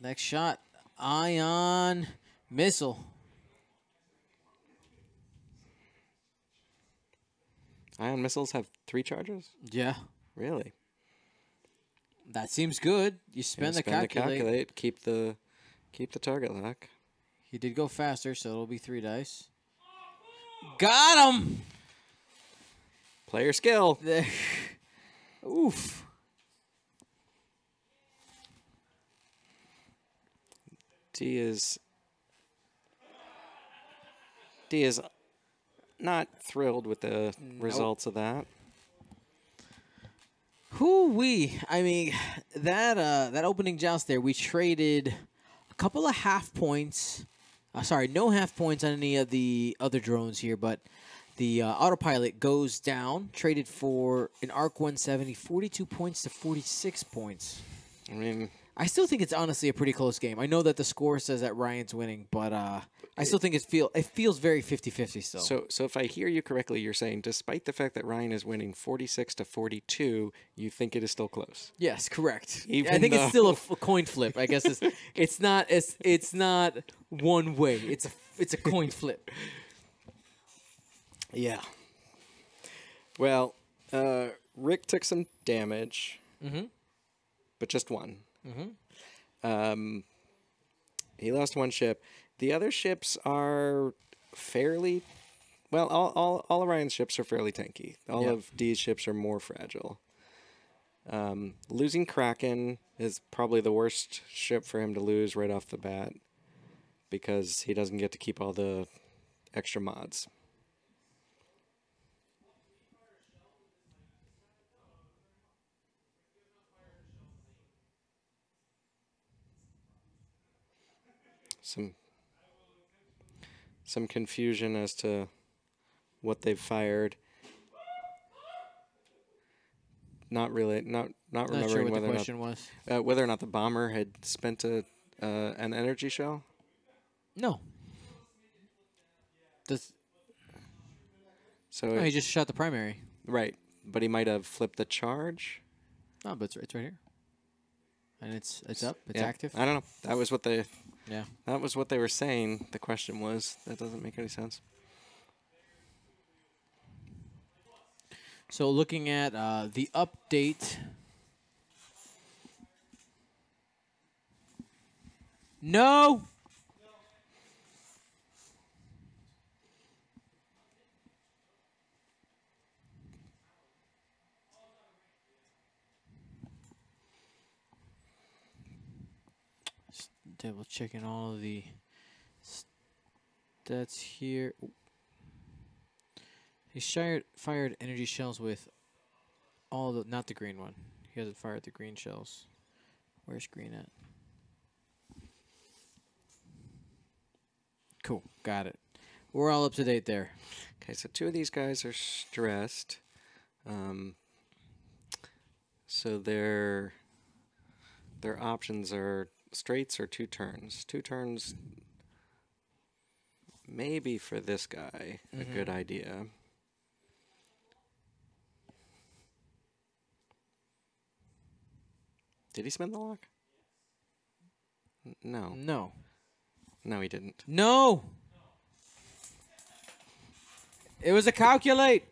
Next shot. Ion missile. Ion missiles have 3 charges? Yeah. Really? That seems good. You spend the calculate. Keep the target lock. He did go faster, so it'll be 3 dice. Got him! Player skill. There. Oof. D is not thrilled with the results of that. Whoo-wee. I mean, that opening joust there, we traded a couple of half points. Sorry, no half points on any of the other drones here, but the autopilot goes down, traded for an Arc 170, 42 points to 46 points. I mean, I still think it's honestly a pretty close game. I know that the score says that Ryan's winning, but I still think it feels very 50-50 still. so if I hear you correctly, you're saying despite the fact that Ryan is winning 46 to 42, you think it is still close. Yes, correct. Even I think though- it's still a coin flip. I guess it's not one way. It's a coin flip. Yeah. Well, Rick took some damage, but just one. He lost 1 ship. The other ships are fairly well. All of Ryan's ships are fairly tanky. All of D's ships are more fragile. Losing Kraken is probably the worst ship for him to lose right off the bat because he doesn't get to keep all the extra mods. Some confusion as to what they've fired. Not really, not Not remembering sure what the whether question was. whether or not the bomber had spent an energy shell. No. So No, he just shot the primary. right, but he might have flipped the charge. No, but it's right here. And it's up. It's Yeah, active. I don't know. That was what they were saying. The question was that doesn't make any sense. So looking at the update. No. Just double checking all of the stats here. Ooh. He fired energy shells with all the, not the green one. He hasn't fired the green shells. Where's green at? Cool, got it. We're all up to date there. Okay, so 2 of these guys are stressed. So their options are straights or 2 turns. 2 turns, maybe for this guy, a good idea. Did he spend the lock? No. No. No, he didn't. No! It was a calculate!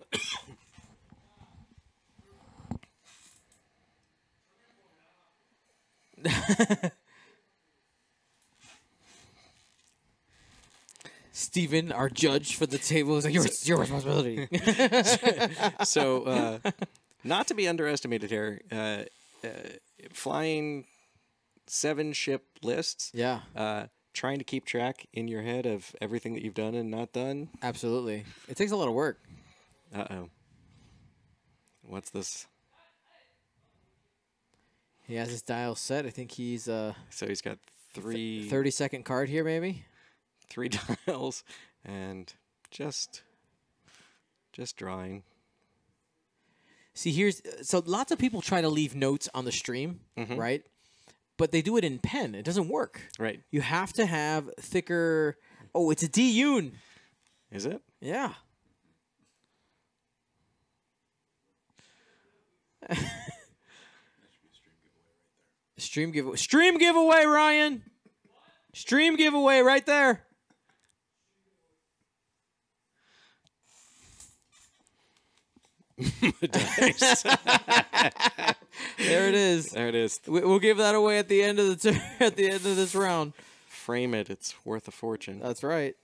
Steven, our judge for the table, is like, it's your responsibility. So, not to be underestimated here, flying 7-ship lists. Yeah. Trying to keep track in your head of everything that you've done and not done. Absolutely. It takes a lot of work. Uh-oh. What's this? He has his dial set. I think he's So he's got 3 30-second card here, maybe. 3 dials and just drawing. See, so lots of people try to leave notes on the stream, right? But they do it in pen. It doesn't work. Right. You have to have thicker. Oh, it's a D-Yoon. Is it? Yeah. Stream giveaway. Stream giveaway, Ryan. Stream giveaway right there. There it is. There it is. We'll give that away at the end of the at the end of this round. Frame it. It's worth a fortune. That's right.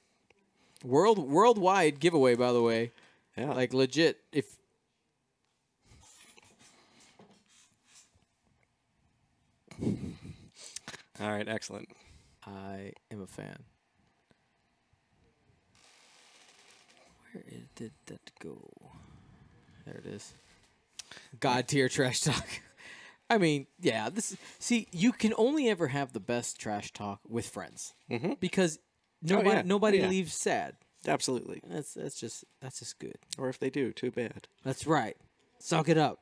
Worldwide giveaway, by the way. Yeah. Like legit. If All right. Excellent. I am a fan. Where did that go? There it is. God tier trash talk. I mean, yeah. See, you can only ever have the best trash talk with friends because nobody leaves sad. Absolutely. That's just good. Or if they do, too bad. That's right. Suck it up.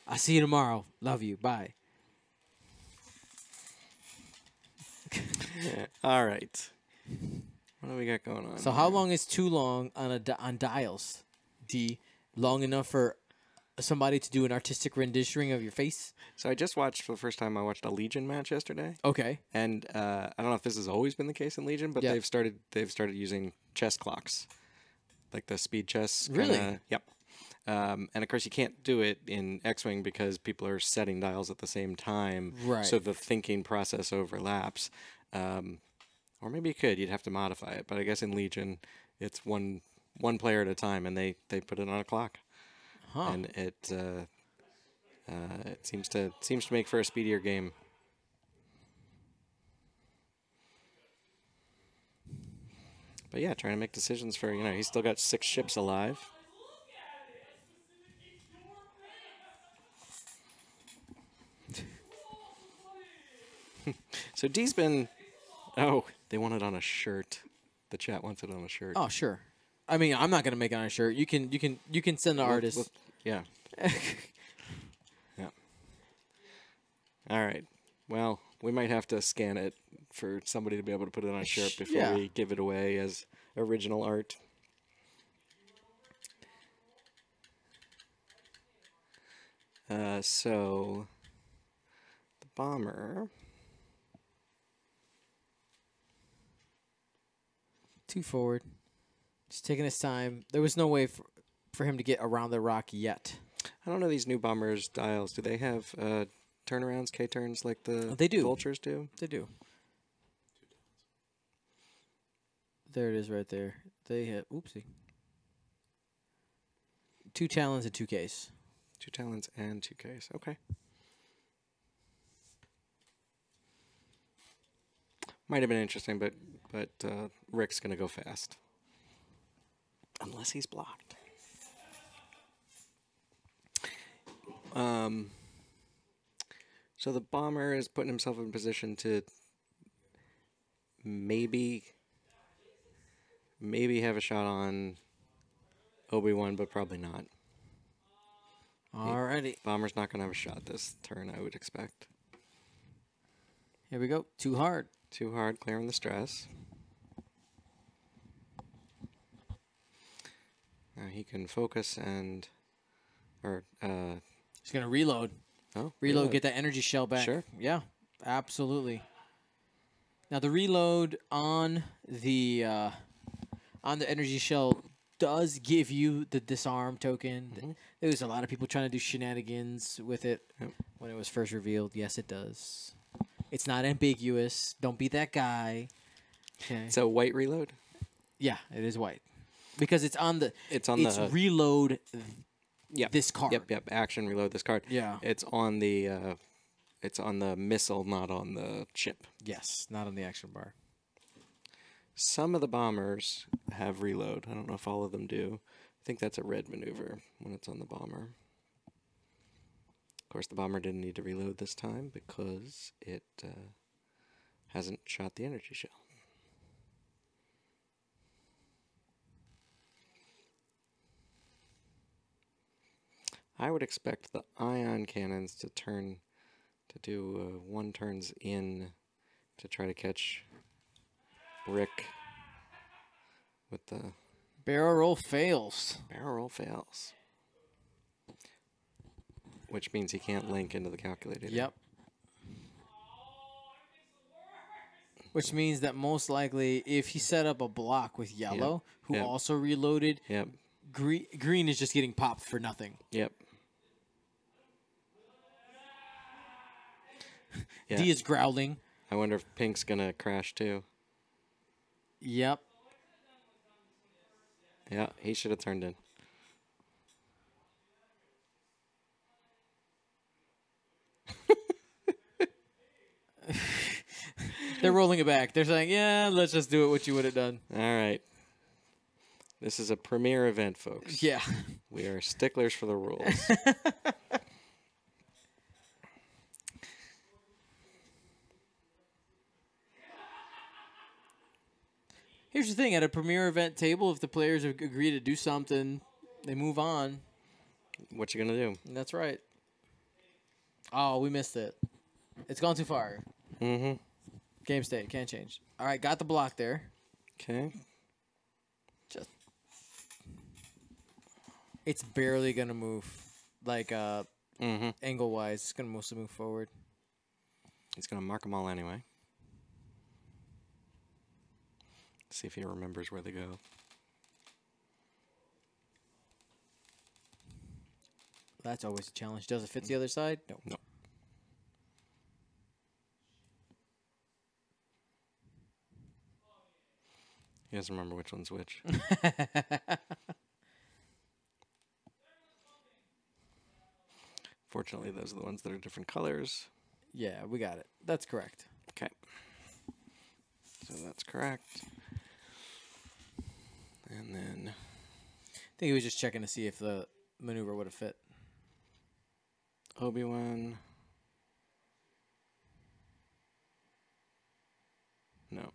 I'll see you tomorrow. Love you. Bye. All right. What do we got going on? So how long is too long on on dials? D, long enough for somebody to do an artistic rendition of your face? So I just watched for the first time. I watched a Legion match yesterday. Okay. And I don't know if this has always been the case in Legion, but Yeah. they've started using chess clocks, like the speed chess. Really? Yep. And of course, you can't do it in X-Wing because people are setting dials at the same time. Right. So the thinking process overlaps. Or maybe you could. You'd have to modify it. But I guess in Legion, it's one player at a time, and they put it on a clock. Huh. And it seems to make for a speedier game. But yeah, trying to make decisions for, he's still got 6 ships alive. So D's been, they want it on a shirt. The chat wants it on a shirt. Oh, sure. I mean, I'm not gonna make it on a shirt. You can send the artist. Yeah. Yeah. All right. Well, we might have to scan it for somebody to be able to put it on a shirt before we give it away as original art. So the bomber. 2 forward. Just taking his time. There was no way for him to get around the rock yet. I don't know these new bombers dials. Do they have turnarounds, K-turns like the They do. vultures do? They do. There it is right there. They hit. Oopsie. 2 talons and 2 Ks. 2 talons and 2 Ks. Okay. Might have been interesting, but Rick's gonna go fast, unless he's blocked. So the bomber is putting himself in position to maybe have a shot on Obi-Wan, but probably not. Alrighty. Bomber's not gonna have a shot this turn, I would expect. Here we go. Too hard. Too hard, clearing the stress. Now he can focus and, He's going to reload. oh, Reload, get that energy shell back. Sure. Yeah, absolutely. Now the reload on the energy shell does give you the disarm token. There was a lot of people trying to do shenanigans with it when it was first revealed. Yes, it does. It's not ambiguous. Don't be that guy. Okay. So white reload. Yeah, it is white because it's on the. It's on it's the reload. Yep. This card. Yep. Action reload this card. Yeah. It's on the missile, not on the ship. Yes, not on the action bar. Some of the bombers have reload. I don't know if all of them do. I think that's a red maneuver when it's on the bomber. Of course, the bomber didn't need to reload this time because it hasn't shot the energy shell. I would expect the ion cannons to do 1 turns in to try to catch Rick with the Barrel roll fails. barrel roll fails. Which means he can't link into the calculator. Yep. Which means that most likely, if he set up a block with yellow, who Yep. also reloaded, Yep. green is just getting popped for nothing. Yep. Yeah. D is growling. I wonder if Pink's gonna crash too. Yep. Yeah, he should have turned in. They're rolling it back. They're saying, yeah, let's just do it what you would have done. All right. This is a premiere event, folks. Yeah. We are sticklers for the rules. Here's the thing. At a premiere event table, if the players agree to do something, they move on. What you gonna do? That's right. Oh, we missed it. It's gone too far. Mm-hmm. Game state. Can't change. All right, got the block there. Okay. Just it's barely gonna move, like angle wise. It's gonna mostly move forward. He's gonna mark them all anyway. See if he remembers where they go. That's always a challenge. Does it fit the other side? No. No. He doesn't remember which one's which. Fortunately, those are the ones that are different colors. Yeah, we got it. That's correct. Okay. So that's correct. And then I think he was just checking to see if the maneuver would have fit. Obi-Wan. No.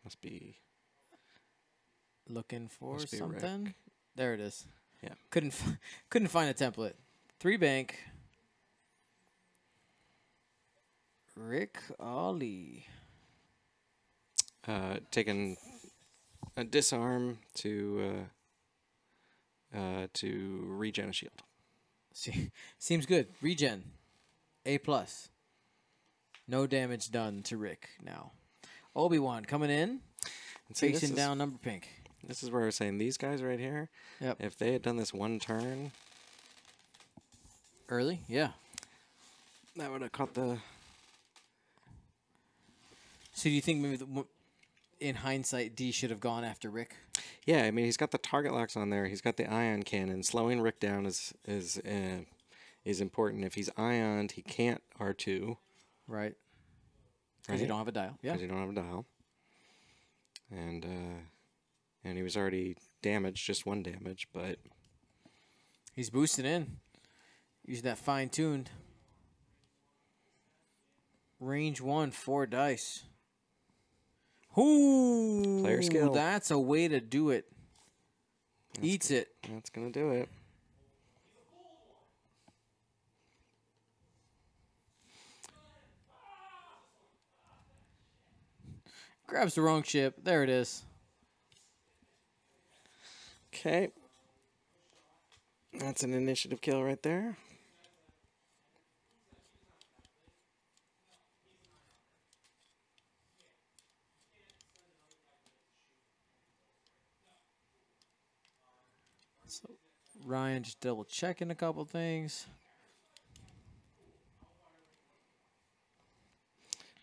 Must be. Looking for Must be something. Rick. There it is. Yeah. Couldn't find a template. 3 bank. Rick Ollie. Taking a disarm to regen a shield. Seems good. Regen. A+. No damage done to Rick now. Obi-Wan coming in. And see, Facing down number pink. This is where I was saying these guys right here, Yep. if they had done this one turn, Early? Yeah. that would have caught the... So do you think maybe in hindsight, D should have gone after Rick? Yeah, I mean, he's got the target locks on there. He's got the ion cannon. Slowing Rick down is important. If he's ioned, he can't R2. Right. Because you don't have a dial. Yeah. Because you don't have a dial. And he was already damaged, just one damage, but... He's boosting in. Using that fine-tuned. Range 1, 4 dice. Ooh, Player skill. That's a way to do it. Eats it. That's going to do it. Grabs the wrong ship. There it is. Okay. That's an initiative kill right there. So Ryan just double checking a couple things.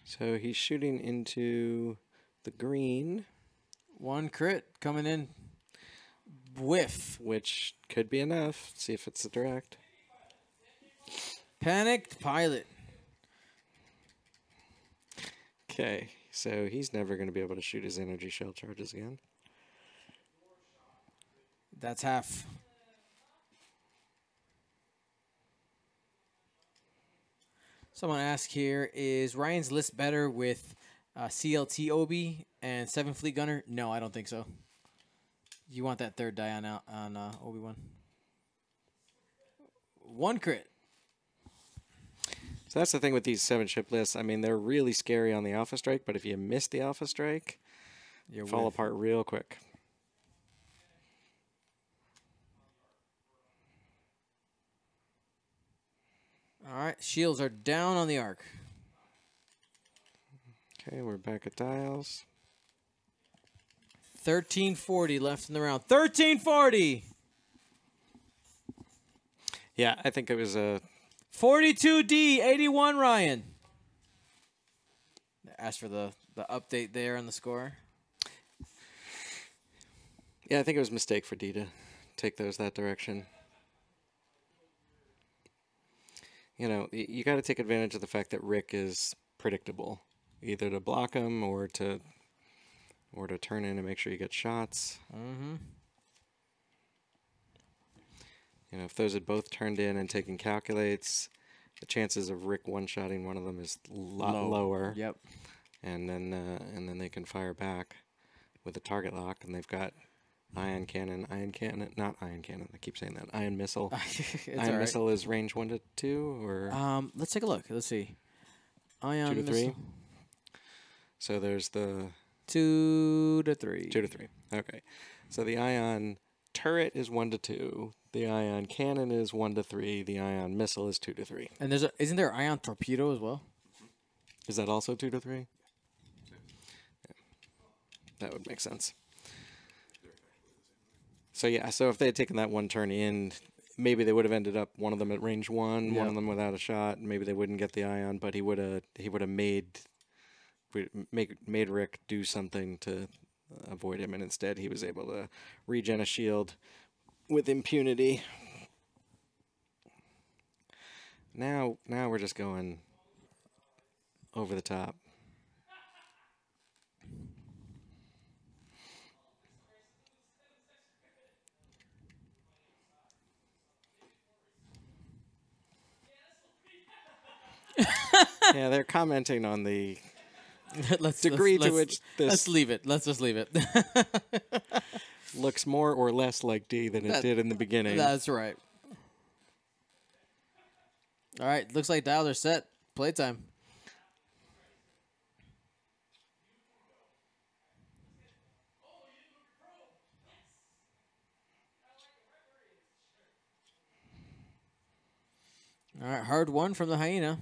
So he's shooting into the green. One crit coming in. Whiff. Which could be enough. See if it's a direct. Panicked pilot. Okay, so he's never going to be able to shoot his energy shell charges again. That's half. Someone asked here, is Ryan's list better with CLT Obi and 7 Fleet Gunner? No, I don't think so. You want that third die on Obi-Wan. One crit. So that's the thing with these 7-ship lists. I mean, they're really scary on the Alpha Strike, but if you miss the Alpha Strike, You fall apart real quick. All right, shields are down on the arc. Okay, we're back at dials. 1340 left in the round. 1340. Yeah, I think it was a... 42D, 81 Ryan. Ask for the update there on the score. Yeah, I think it was a mistake for D to take those that direction. You know, you got to take advantage of the fact that Rick is predictable, either to block him or to turn in and make sure you get shots. Mm-hmm. You know, if those had both turned in and taken calculates, the chances of Rick one-shotting one of them is a lot lower. Yep. And then they can fire back with a target lock, and they've got ion cannon, not ion cannon. I keep saying that. Ion missile. Ion missile is range 1 to 2, or let's take a look. Let's see. Ion 2 to missile. 3. So there's the 2 to 3. 2 to 3. Okay. So the ion turret is 1 to 2. The ion cannon is 1 to 3. The ion missile is 2 to 3. And isn't there ion torpedo as well? Is that also 2 to 3? Yeah. That would make sense. So yeah, so if they had taken that one turn in, maybe they would have ended up one of them at range 1, one of them without a shot. Maybe they wouldn't get the ion, but he would have made Rick do something to avoid him, and instead he was able to regen a shield with impunity. Now we're just going over the top. Yeah, they're commenting on the degree to which this Let's leave it. Let's just leave it. looks more or less like D than it did in the beginning. That's right. All right, looks like dials are set. Playtime. All right, hard one from the hyena.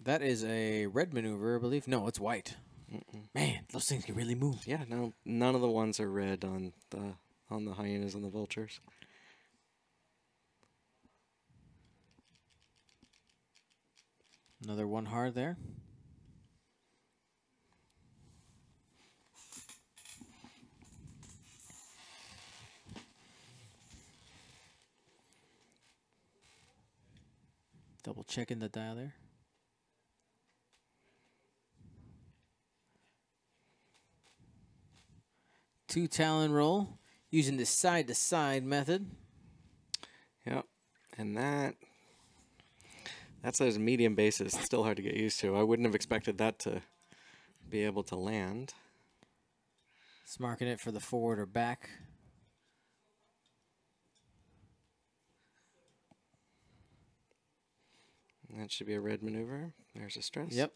That is a red maneuver, I believe. No, it's white. Man, those things can really move. Yeah, no, none of the ones are red on the hyenas and the vultures. Another one hard there. Double checking the dial there. Two talon roll using the side-to-side method. Yep, and that's those medium bases. It's still hard to get used to. I wouldn't have expected that to be able to land. It's marking it for the forward or back. That should be a red maneuver. There's a stress. Yep.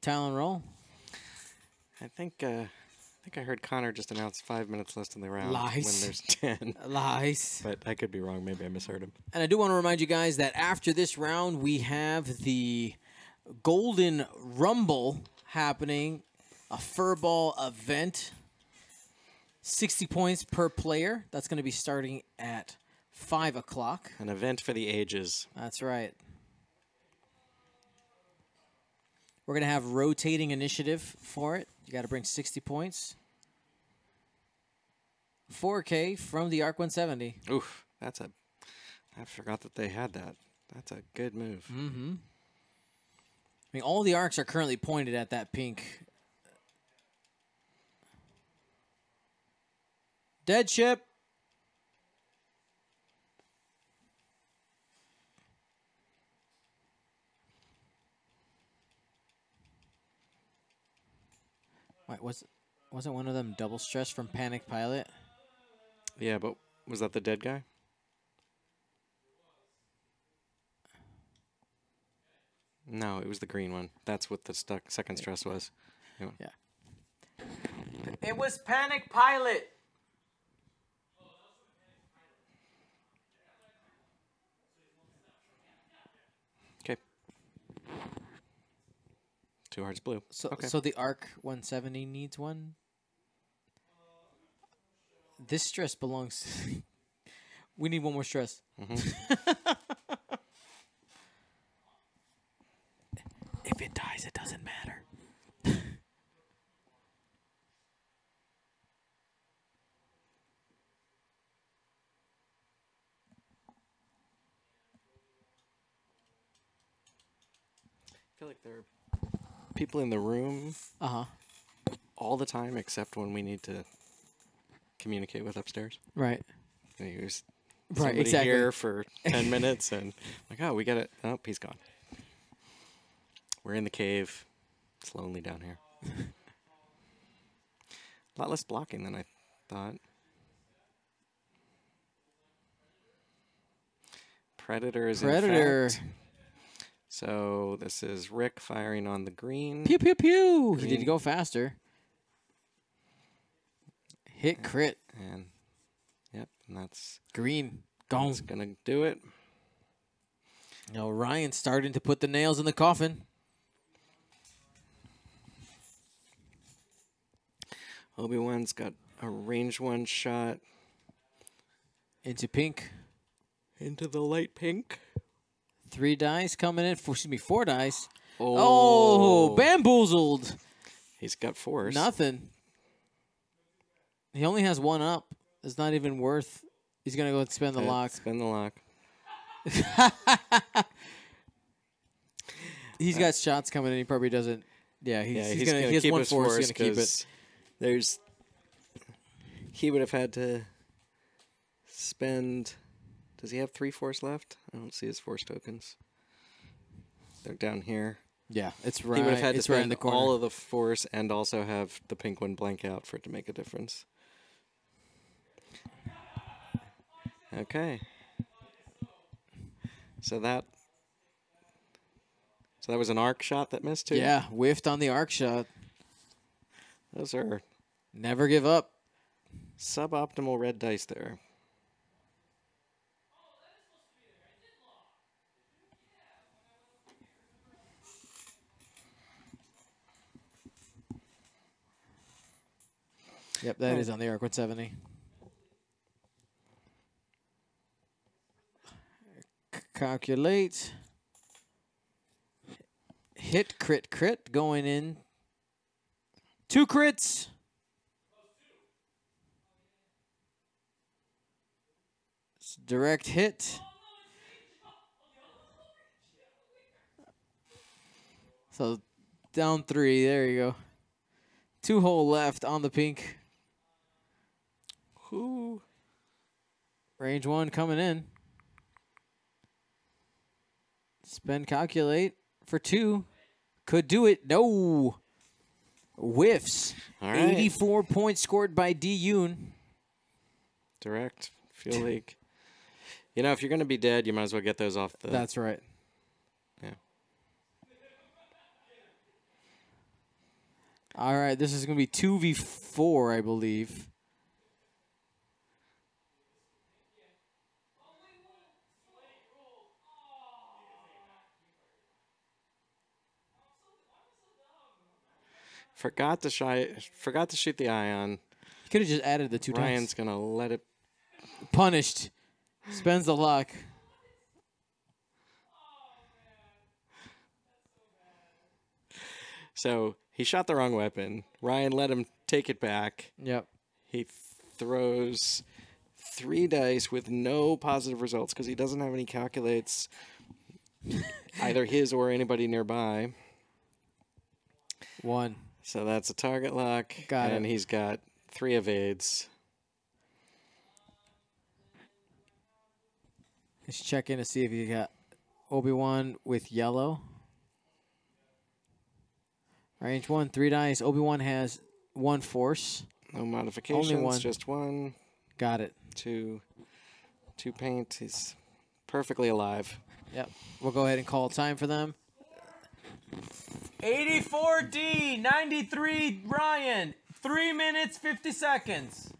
Talon roll. I think I heard Connor just announce 5 minutes less in the round Lies. when there's 10. Lies. But I could be wrong. Maybe I misheard him. And I do want to remind you guys that after this round, we have the Golden Rumble happening, a furball event. 60 points per player. That's going to be starting at 5 o'clock. An event for the ages. That's right. We're going to have rotating initiative for it. You got to bring 60 points. 4K from the Arc 170. Oof, I forgot that they had that. That's a good move. Mm-hmm. I mean, all the arcs are currently pointed at that pink. Dead ship. Wait, wasn't one of them double stress from Panic Pilot? Yeah, but was that the dead guy? No, it was the green one. That's what the second stress was. Yeah. It was Panic Pilot. Okay. 2 hearts blue. So, okay. so the Arc 170 needs one? This stress belongs... We need one more stress. If it dies, it doesn't matter. I feel like there are people in the room Uh-huh. all the time except when we need to communicate with upstairs. Right. There's Right, somebody exactly. here for 10 minutes and like, oh, we got it. Oh, he's gone. We're in the cave. It's lonely down here. A lot less blocking than I thought. Predator is Predator. in fact. So this is Rick firing on the green. Pew, pew, pew. He Green. did go faster. Hit crit. And yep, and that's Green. Gone. that's gonna do it. Now Ryan's starting to put the nails in the coffin. Obi-Wan's got a range 1 shot Into pink. into the light pink. 3 dice coming in. Excuse me, 4 dice. Oh, bamboozled. He's got force. Nothing. He only has 1 up. It's not even worth. He's going to go and spend the lock. Spin the lock. He's got shots coming in. He probably doesn't. Yeah, he's gonna he has keep 1 his force. He's force going to keep it. 'cause he would have had to spend. Does he have 3 force left? I don't see his force tokens. They're down here. Yeah, it's right. He would have had to it's right in spend the corner. all of the force and also have the pink one blank out for it to make a difference. Okay. So that was an arc shot that missed too? Yeah, whiffed on the arc shot. Those are Never give up. suboptimal red dice there. Yep, that is on the arc 170. Calculate. Hit, crit, crit. Going in. 2 crits. It's direct hit. So down 3. There you go. 2 hole left on the pink. Whoo. Range 1 coming in. Spend calculate for 2. Could do it. No. Whiffs. All right. 84 points scored by D. Yoon. Direct. Fuel leak. You know, if you're going to be dead, you might as well get those off the... That's right. Yeah. All right, this is going to be 2v4, I believe. Forgot to shoot the ion. Could have just added the 2 Ryan's times. going to let it... Punished. Spends the luck. So he shot the wrong weapon. Ryan let him take it back. Yep. He throws 3 dice with no positive results because he doesn't have any calculates, either his or anybody nearby. 1. So that's a target lock. Got and it. he's got 3 evades. Let's check in to see if you got Obi-Wan with yellow. Range 1, 3 dice. Obi-Wan has 1 force. No modifications, Only 1. just 1. Got it. 2 paint. He's perfectly alive. Yep. We'll go ahead and call time for them. 84D, 93 Ryan, 3 minutes, 50 seconds.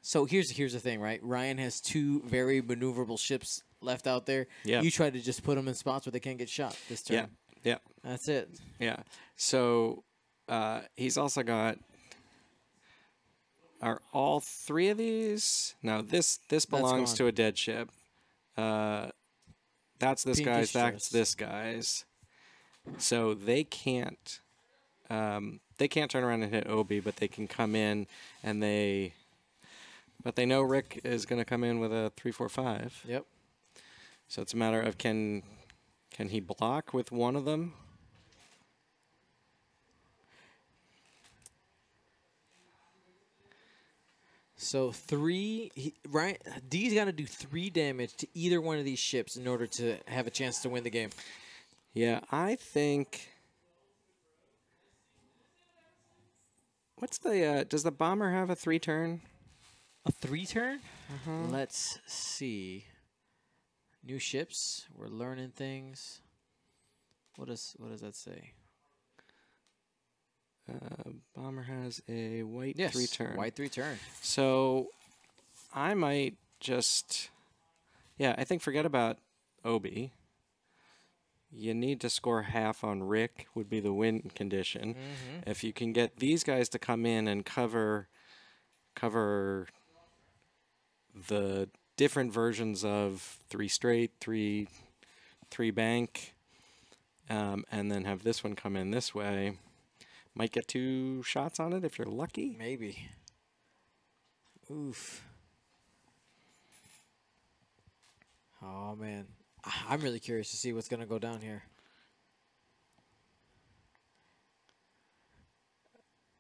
So here's the thing, right? Ryan has 2 very maneuverable ships left out there. Yeah. You try to just put them in spots where they can't get shot this turn. Yeah. Yeah. That's it. Yeah. So he's also got. Are all 3 of these? No, this belongs gone. to a dead ship. That's this Pinkish guy's. That's dress. this guy's. So they can't. They can't turn around and hit Obi, but they can come in and they. But they know Rick is going to come in with a 3-4-5. Yep. So it's a matter of can he block with one of them? So 3, Ryan D's got to do 3 damage to either one of these ships in order to have a chance to win the game. Yeah, I think. What's the? Does the bomber have a 3-turn? A 3 turn? Let's see. New ships. We're learning things. What does that say? Bomber has a white Yes, 3-turn. white 3 turn. So I might just. Yeah, I think forget about Obi. You need to score half on Rick would be the win condition. If you can get these guys to come in and cover the different versions of 3 straight, 3 bank, and then have this one come in this way. Might get 2 shots on it if you're lucky. Maybe. Oof. Oh, man. I'm really curious to see what's going to go down here.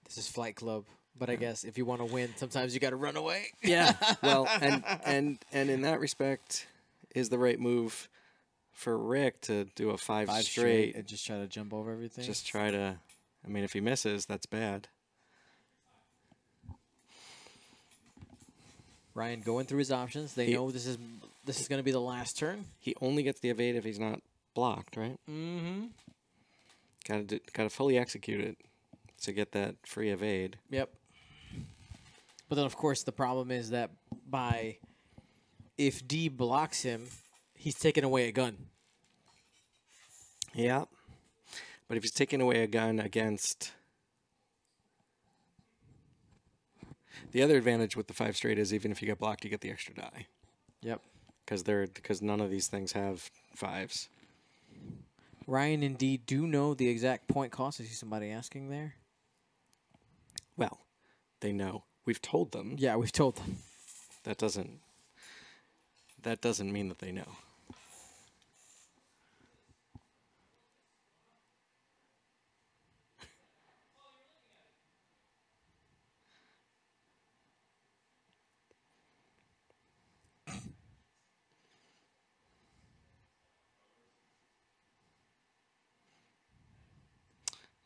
This is Flight Club. But I guess if you want to win, sometimes you got to run away. Yeah. Well, and in that respect, is the right move for Rick to do a 5 straight and just try to jump over everything. Just try to. I mean, if he misses, that's bad. Ryan going through his options. They know this is going to be the last turn. He only gets the evade if he's not blocked, right? Mm-hmm. Got to fully execute it to get that free evade. Yep. But then, of course, the problem is that if D blocks him, he's taking away a gun. Yeah. But if he's taking away a gun against... The other advantage with the 5 straight is even if you get blocked, you get the extra die. Yep. Because none of these things have 5s. Ryan and Dee do know the exact point cost. I see somebody asking there. Well, they know. We've told them. Yeah, we've told them. That doesn't mean that they know.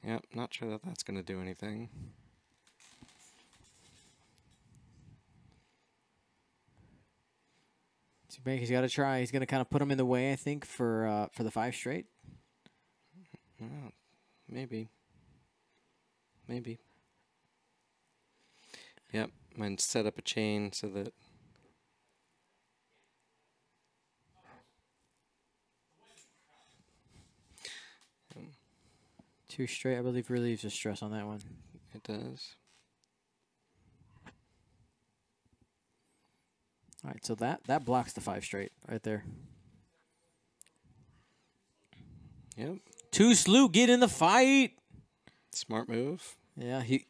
Yep, not sure that that's going to do anything. He's got to try. He's going to kind of put him in the way, I think, for the 5 straight. Well, maybe. Maybe. Yep, and set up a chain so that... 2 straight, I believe, relieves the stress on that one. It does. All right, so that blocks the 5 straight right there. Yep. 2 slew, get in the fight. Smart move. Yeah, he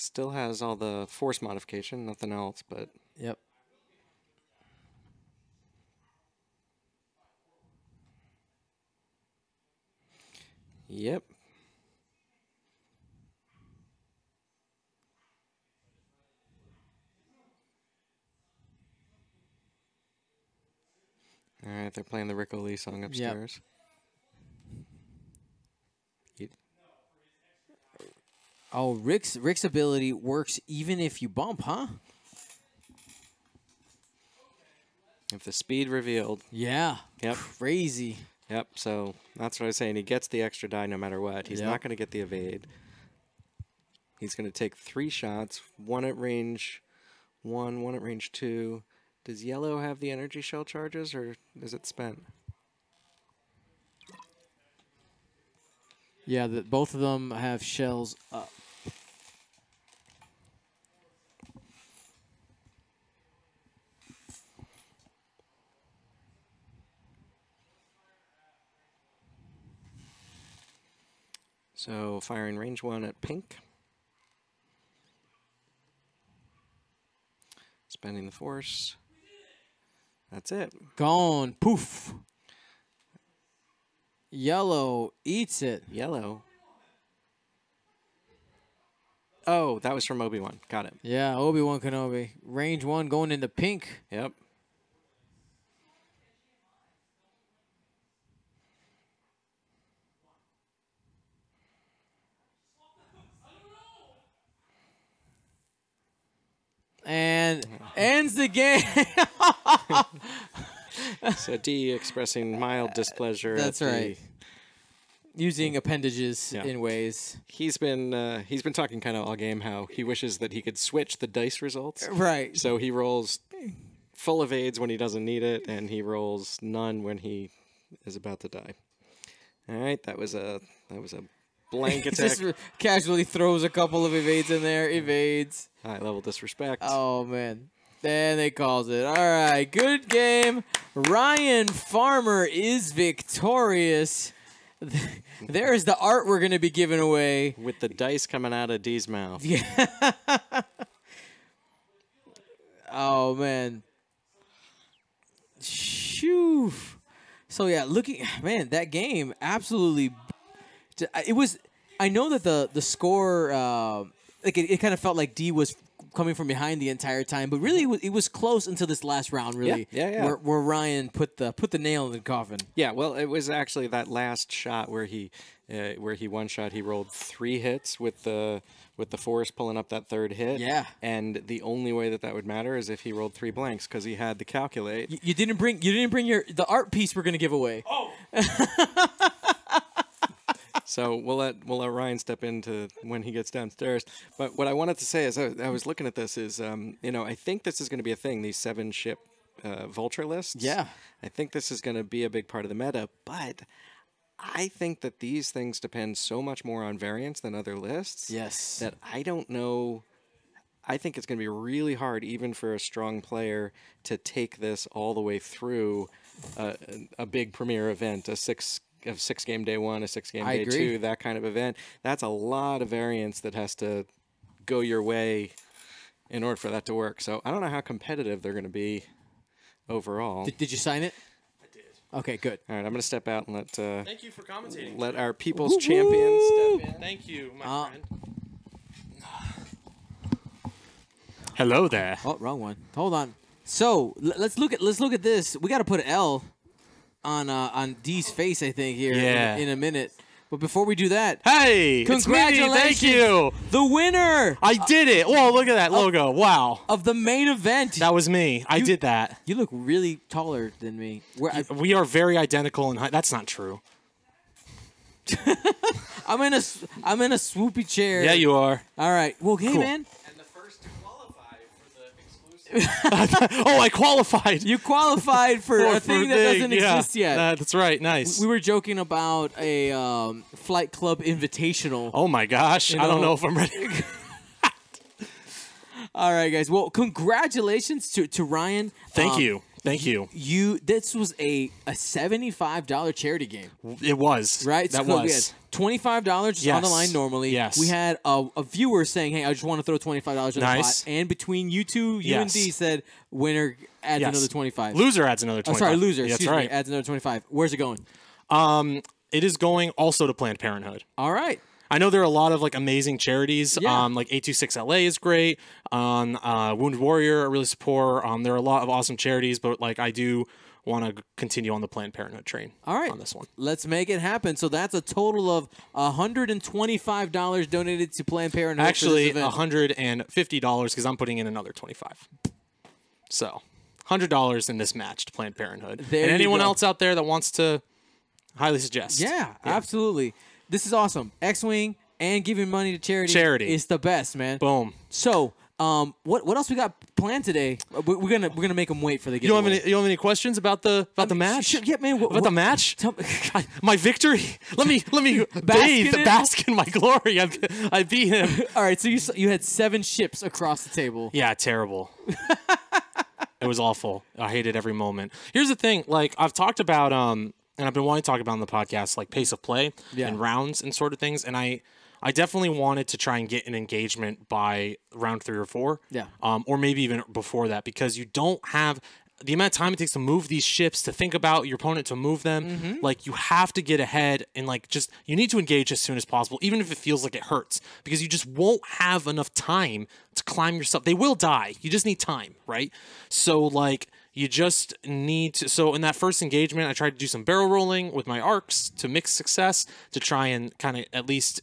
Still has all the force modification, nothing else, but... Yep. Yep. All right, they're playing the Rick Lee song upstairs. Yep. Oh, Rick's ability works even if you bump, huh? If the speed revealed. Yeah. Yep. Crazy. Yep, so that's what I was saying. He gets the extra die no matter what. He's not going to get the evade. He's going to take 3 shots, 1 at range 1, 1 at range 2. Does yellow have the energy shell charges, or is it spent? Yeah, both of them have shells up. So firing range 1 at pink. Spending the force. That's it. Gone. Poof. Yellow eats it. Yellow. Oh, that was from Obi-Wan. Got it. Yeah, Obi-Wan Kenobi. Range 1 going into pink. Yep. And ends the game. So D expressing mild displeasure. That's right. Using appendages Yeah. in ways. He's been talking kind of all game how he wishes that he could switch the dice results. Right. So he rolls full evades when he doesn't need it, and he rolls none when he is about to die. All right, that was a blank attack. Just casually throws a couple of evades in there. Evades. High level disrespect. Oh, man. Then they calls it. All right, good game. Ryan Farmer is victorious. There's the art we're going to be giving away. With the dice coming out of D's mouth. Yeah. Oh, man. Shoo. So, yeah, man, that game absolutely. It was. I know that the score, it kind of felt like D was coming from behind the entire time, but really it was close until this last round, really. Yeah. Where Ryan put the nail in the coffin. Yeah, well, it was actually that last shot where he one shot. He rolled 3 hits with the force pulling up that 3rd hit. Yeah. And the only way that would matter is if he rolled 3 blanks because he had to calculate. You didn't bring the art piece we're gonna give away. Oh. So we'll let Ryan step into when he gets downstairs. But what I wanted to say is I was looking at this is I think this is going to be a thing. These 7 ship vulture lists. Yeah. I think this is going to be a big part of the meta, but I think that these things depend so much more on variance than other lists. Yes. That I don't know. I think it's going to be really hard, even for a strong player, to take this all the way through a big premier event, a six game day one, a 6 game day agree. two, that kind of event. That's a lot of variance that has to go your way in order for that to work. So I don't know how competitive they're going to be overall. Did you sign it? I did. Okay, good. All right, I'm going to step out and Thank you for commentating. let our people's champions step in. Thank you, my friend. Hello there. Oh, wrong one. Hold on. So let's look at this. We got to put an L on D's face, I think, here in a minute. But before we do that, Hey, congratulations! It's me. Thank you. The winner I did it. Whoa, look at that logo. Wow. of the main event. That was me. I did that. You look really taller than me. We are very identical in height. That's not true. I'm in a swoopy chair. Yeah, you are. All right. Well, hey, Cool. man. And the first to qualify for the exclusive. Oh, I qualified. You qualified for a thing that doesn't exist yet. That's right. Nice. We were joking about a Flight Club Invitational. Oh my gosh. I don't know if I'm ready. All right, guys. Well, congratulations to Ryan. Thank you. Thank you. This was a $75 charity game, It was. right? That So we had was. $25 on the line normally. Yes. We had a viewer saying, "Hey, I just want to throw $25 in the Nice. pot." And between you two, you and Yes. D said, "Winner adds Yes. another 25." Loser adds another 25. Oh, sorry, loser. That's Excuse right. me. Adds another 25. Where's it going? It is going also to Planned Parenthood. All right. I know there are a lot of like amazing charities. Yeah. Like 826LA is great. Wounded Warrior I really support. There are a lot of awesome charities, but like I do want to continue on the Planned Parenthood train. All right. On this one. Let's make it happen. So that's a total of $125 donated to Planned Parenthood. Actually, for this event. $150 because I'm putting in another 25. So, $100 in this match to Planned Parenthood. There and you anyone go. else out there that wants to, highly suggest. Yeah, absolutely. This is awesome. X-Wing and giving money to charity. Charity. is the best, man. Boom. So, what else we got planned today? We're gonna make them wait for the You don't giveaway. have any questions about the match? Sure, yeah, man. About the match? Tell me- My victory. Let me bask in my glory. I beat him. All right, so you had 7 ships across the table. Yeah, terrible. It was awful. I hated every moment. Here's the thing, like I've talked about and I've been wanting to talk about on the podcast, like pace of play and rounds and sort of things, and I definitely wanted to try and get an engagement by round 3 or 4. Yeah. Or maybe even before that, because you don't have the amount of time it takes to move these ships, to think about your opponent, to move them. Like you have to get ahead and like just you need to engage as soon as possible, even if it feels like it hurts, because you just won't have enough time to climb yourself. They will die. You just need time, right? So like you just need to. So in that first engagement, I tried to do some barrel rolling with my arcs to mix success to try and kind of at least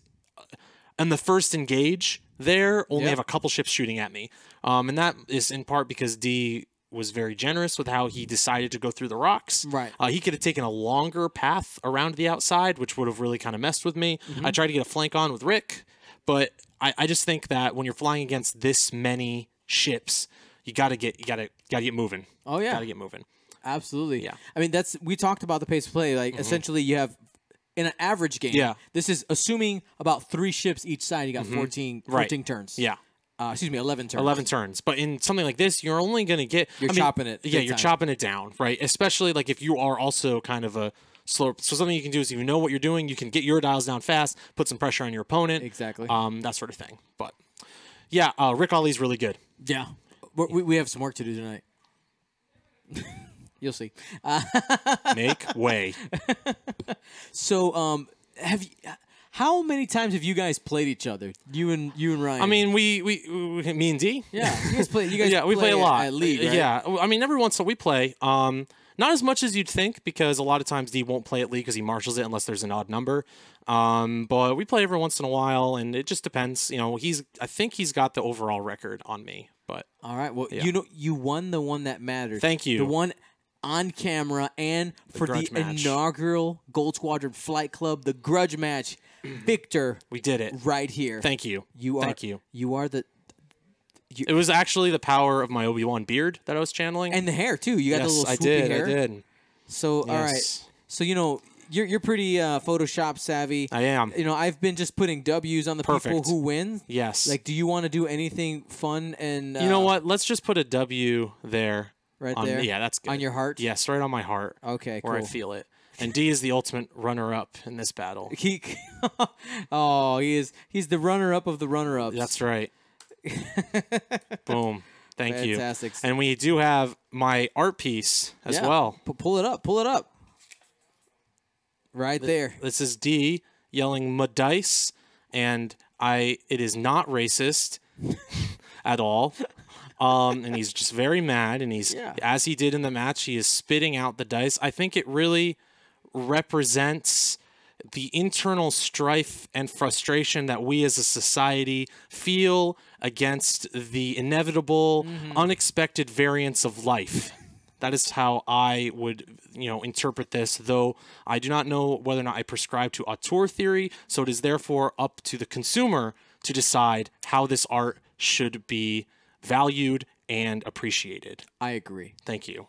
in the first engage there only have a couple ships shooting at me. And that is in part because D was very generous with how he decided to go through the rocks. Right. He could have taken a longer path around the outside, which would have really kind of messed with me. I tried to get a flank on with Rick, but I just think that when you're flying against this many ships, you gotta get moving. Oh yeah, Gotta get moving. absolutely. Yeah. I mean, we talked about the pace of play. Like essentially, you have in an average game. Yeah. This is assuming about 3 ships each side. You got 14 turns. Yeah. Excuse me, 11 turns. 11 turns. But in something like this, you're only going to get... You're chopping it Yeah, big you're time. chopping it down, right? Especially like if you are also kind of a slower... So something you can do is if you know what you're doing, you can get your dials down fast, put some pressure on your opponent. Exactly. That sort of thing. But yeah, Rick Ollie's really good. Yeah. We have some work to do tonight. You'll see. Make way. So, how many times have you guys played each other? You and Ryan. I mean, me and D? yeah, you guys play. You guys Yeah, we play a lot. at League, right? Yeah, I mean, every once in a while we play. Not as much as you'd think, because a lot of times D won't play at League because he marshals it unless there's an odd number. But we play every once in a while, and it just depends. You know, I think he's got the overall record on me. But All right. Well, Yeah. you won the one that matters. Thank you. The one on camera and for the grudge match. inaugural Gold Squadron Flight Club, the grudge match. Victor, we did it. right here. Thank you. You are. Thank you. You are the It was actually the power of my Obi-Wan beard that I was channeling. And the hair too. You got the yes, little I swoopy did. hair. I did. So all right. Yes. So you're pretty Photoshop savvy. I am. I've been just putting W's on the people Perfect. who win. Yes. Like, do you want to do anything fun and You know what? Let's just put a W there. Right on, there? Yeah, that's good. On your heart? Yes, right on my heart. Okay, where I cool. feel it. And D is the ultimate runner-up in this battle. He's the runner-up of the runner-ups. That's right. Boom. Thank you. Fantastic. And we do have my art piece as well. Pull it up. Pull it up. Right there. This is D yelling "Madice," and it is not racist at all. And he's just very mad, and as he did in the match, he is spitting out the dice. I think it really represents the internal strife and frustration that we as a society feel against the inevitable, unexpected variance of life. That is how I would, interpret this, though I do not know whether or not I prescribe to auteur theory, so it is therefore up to the consumer to decide how this art should be valued and appreciated. I agree. Thank you.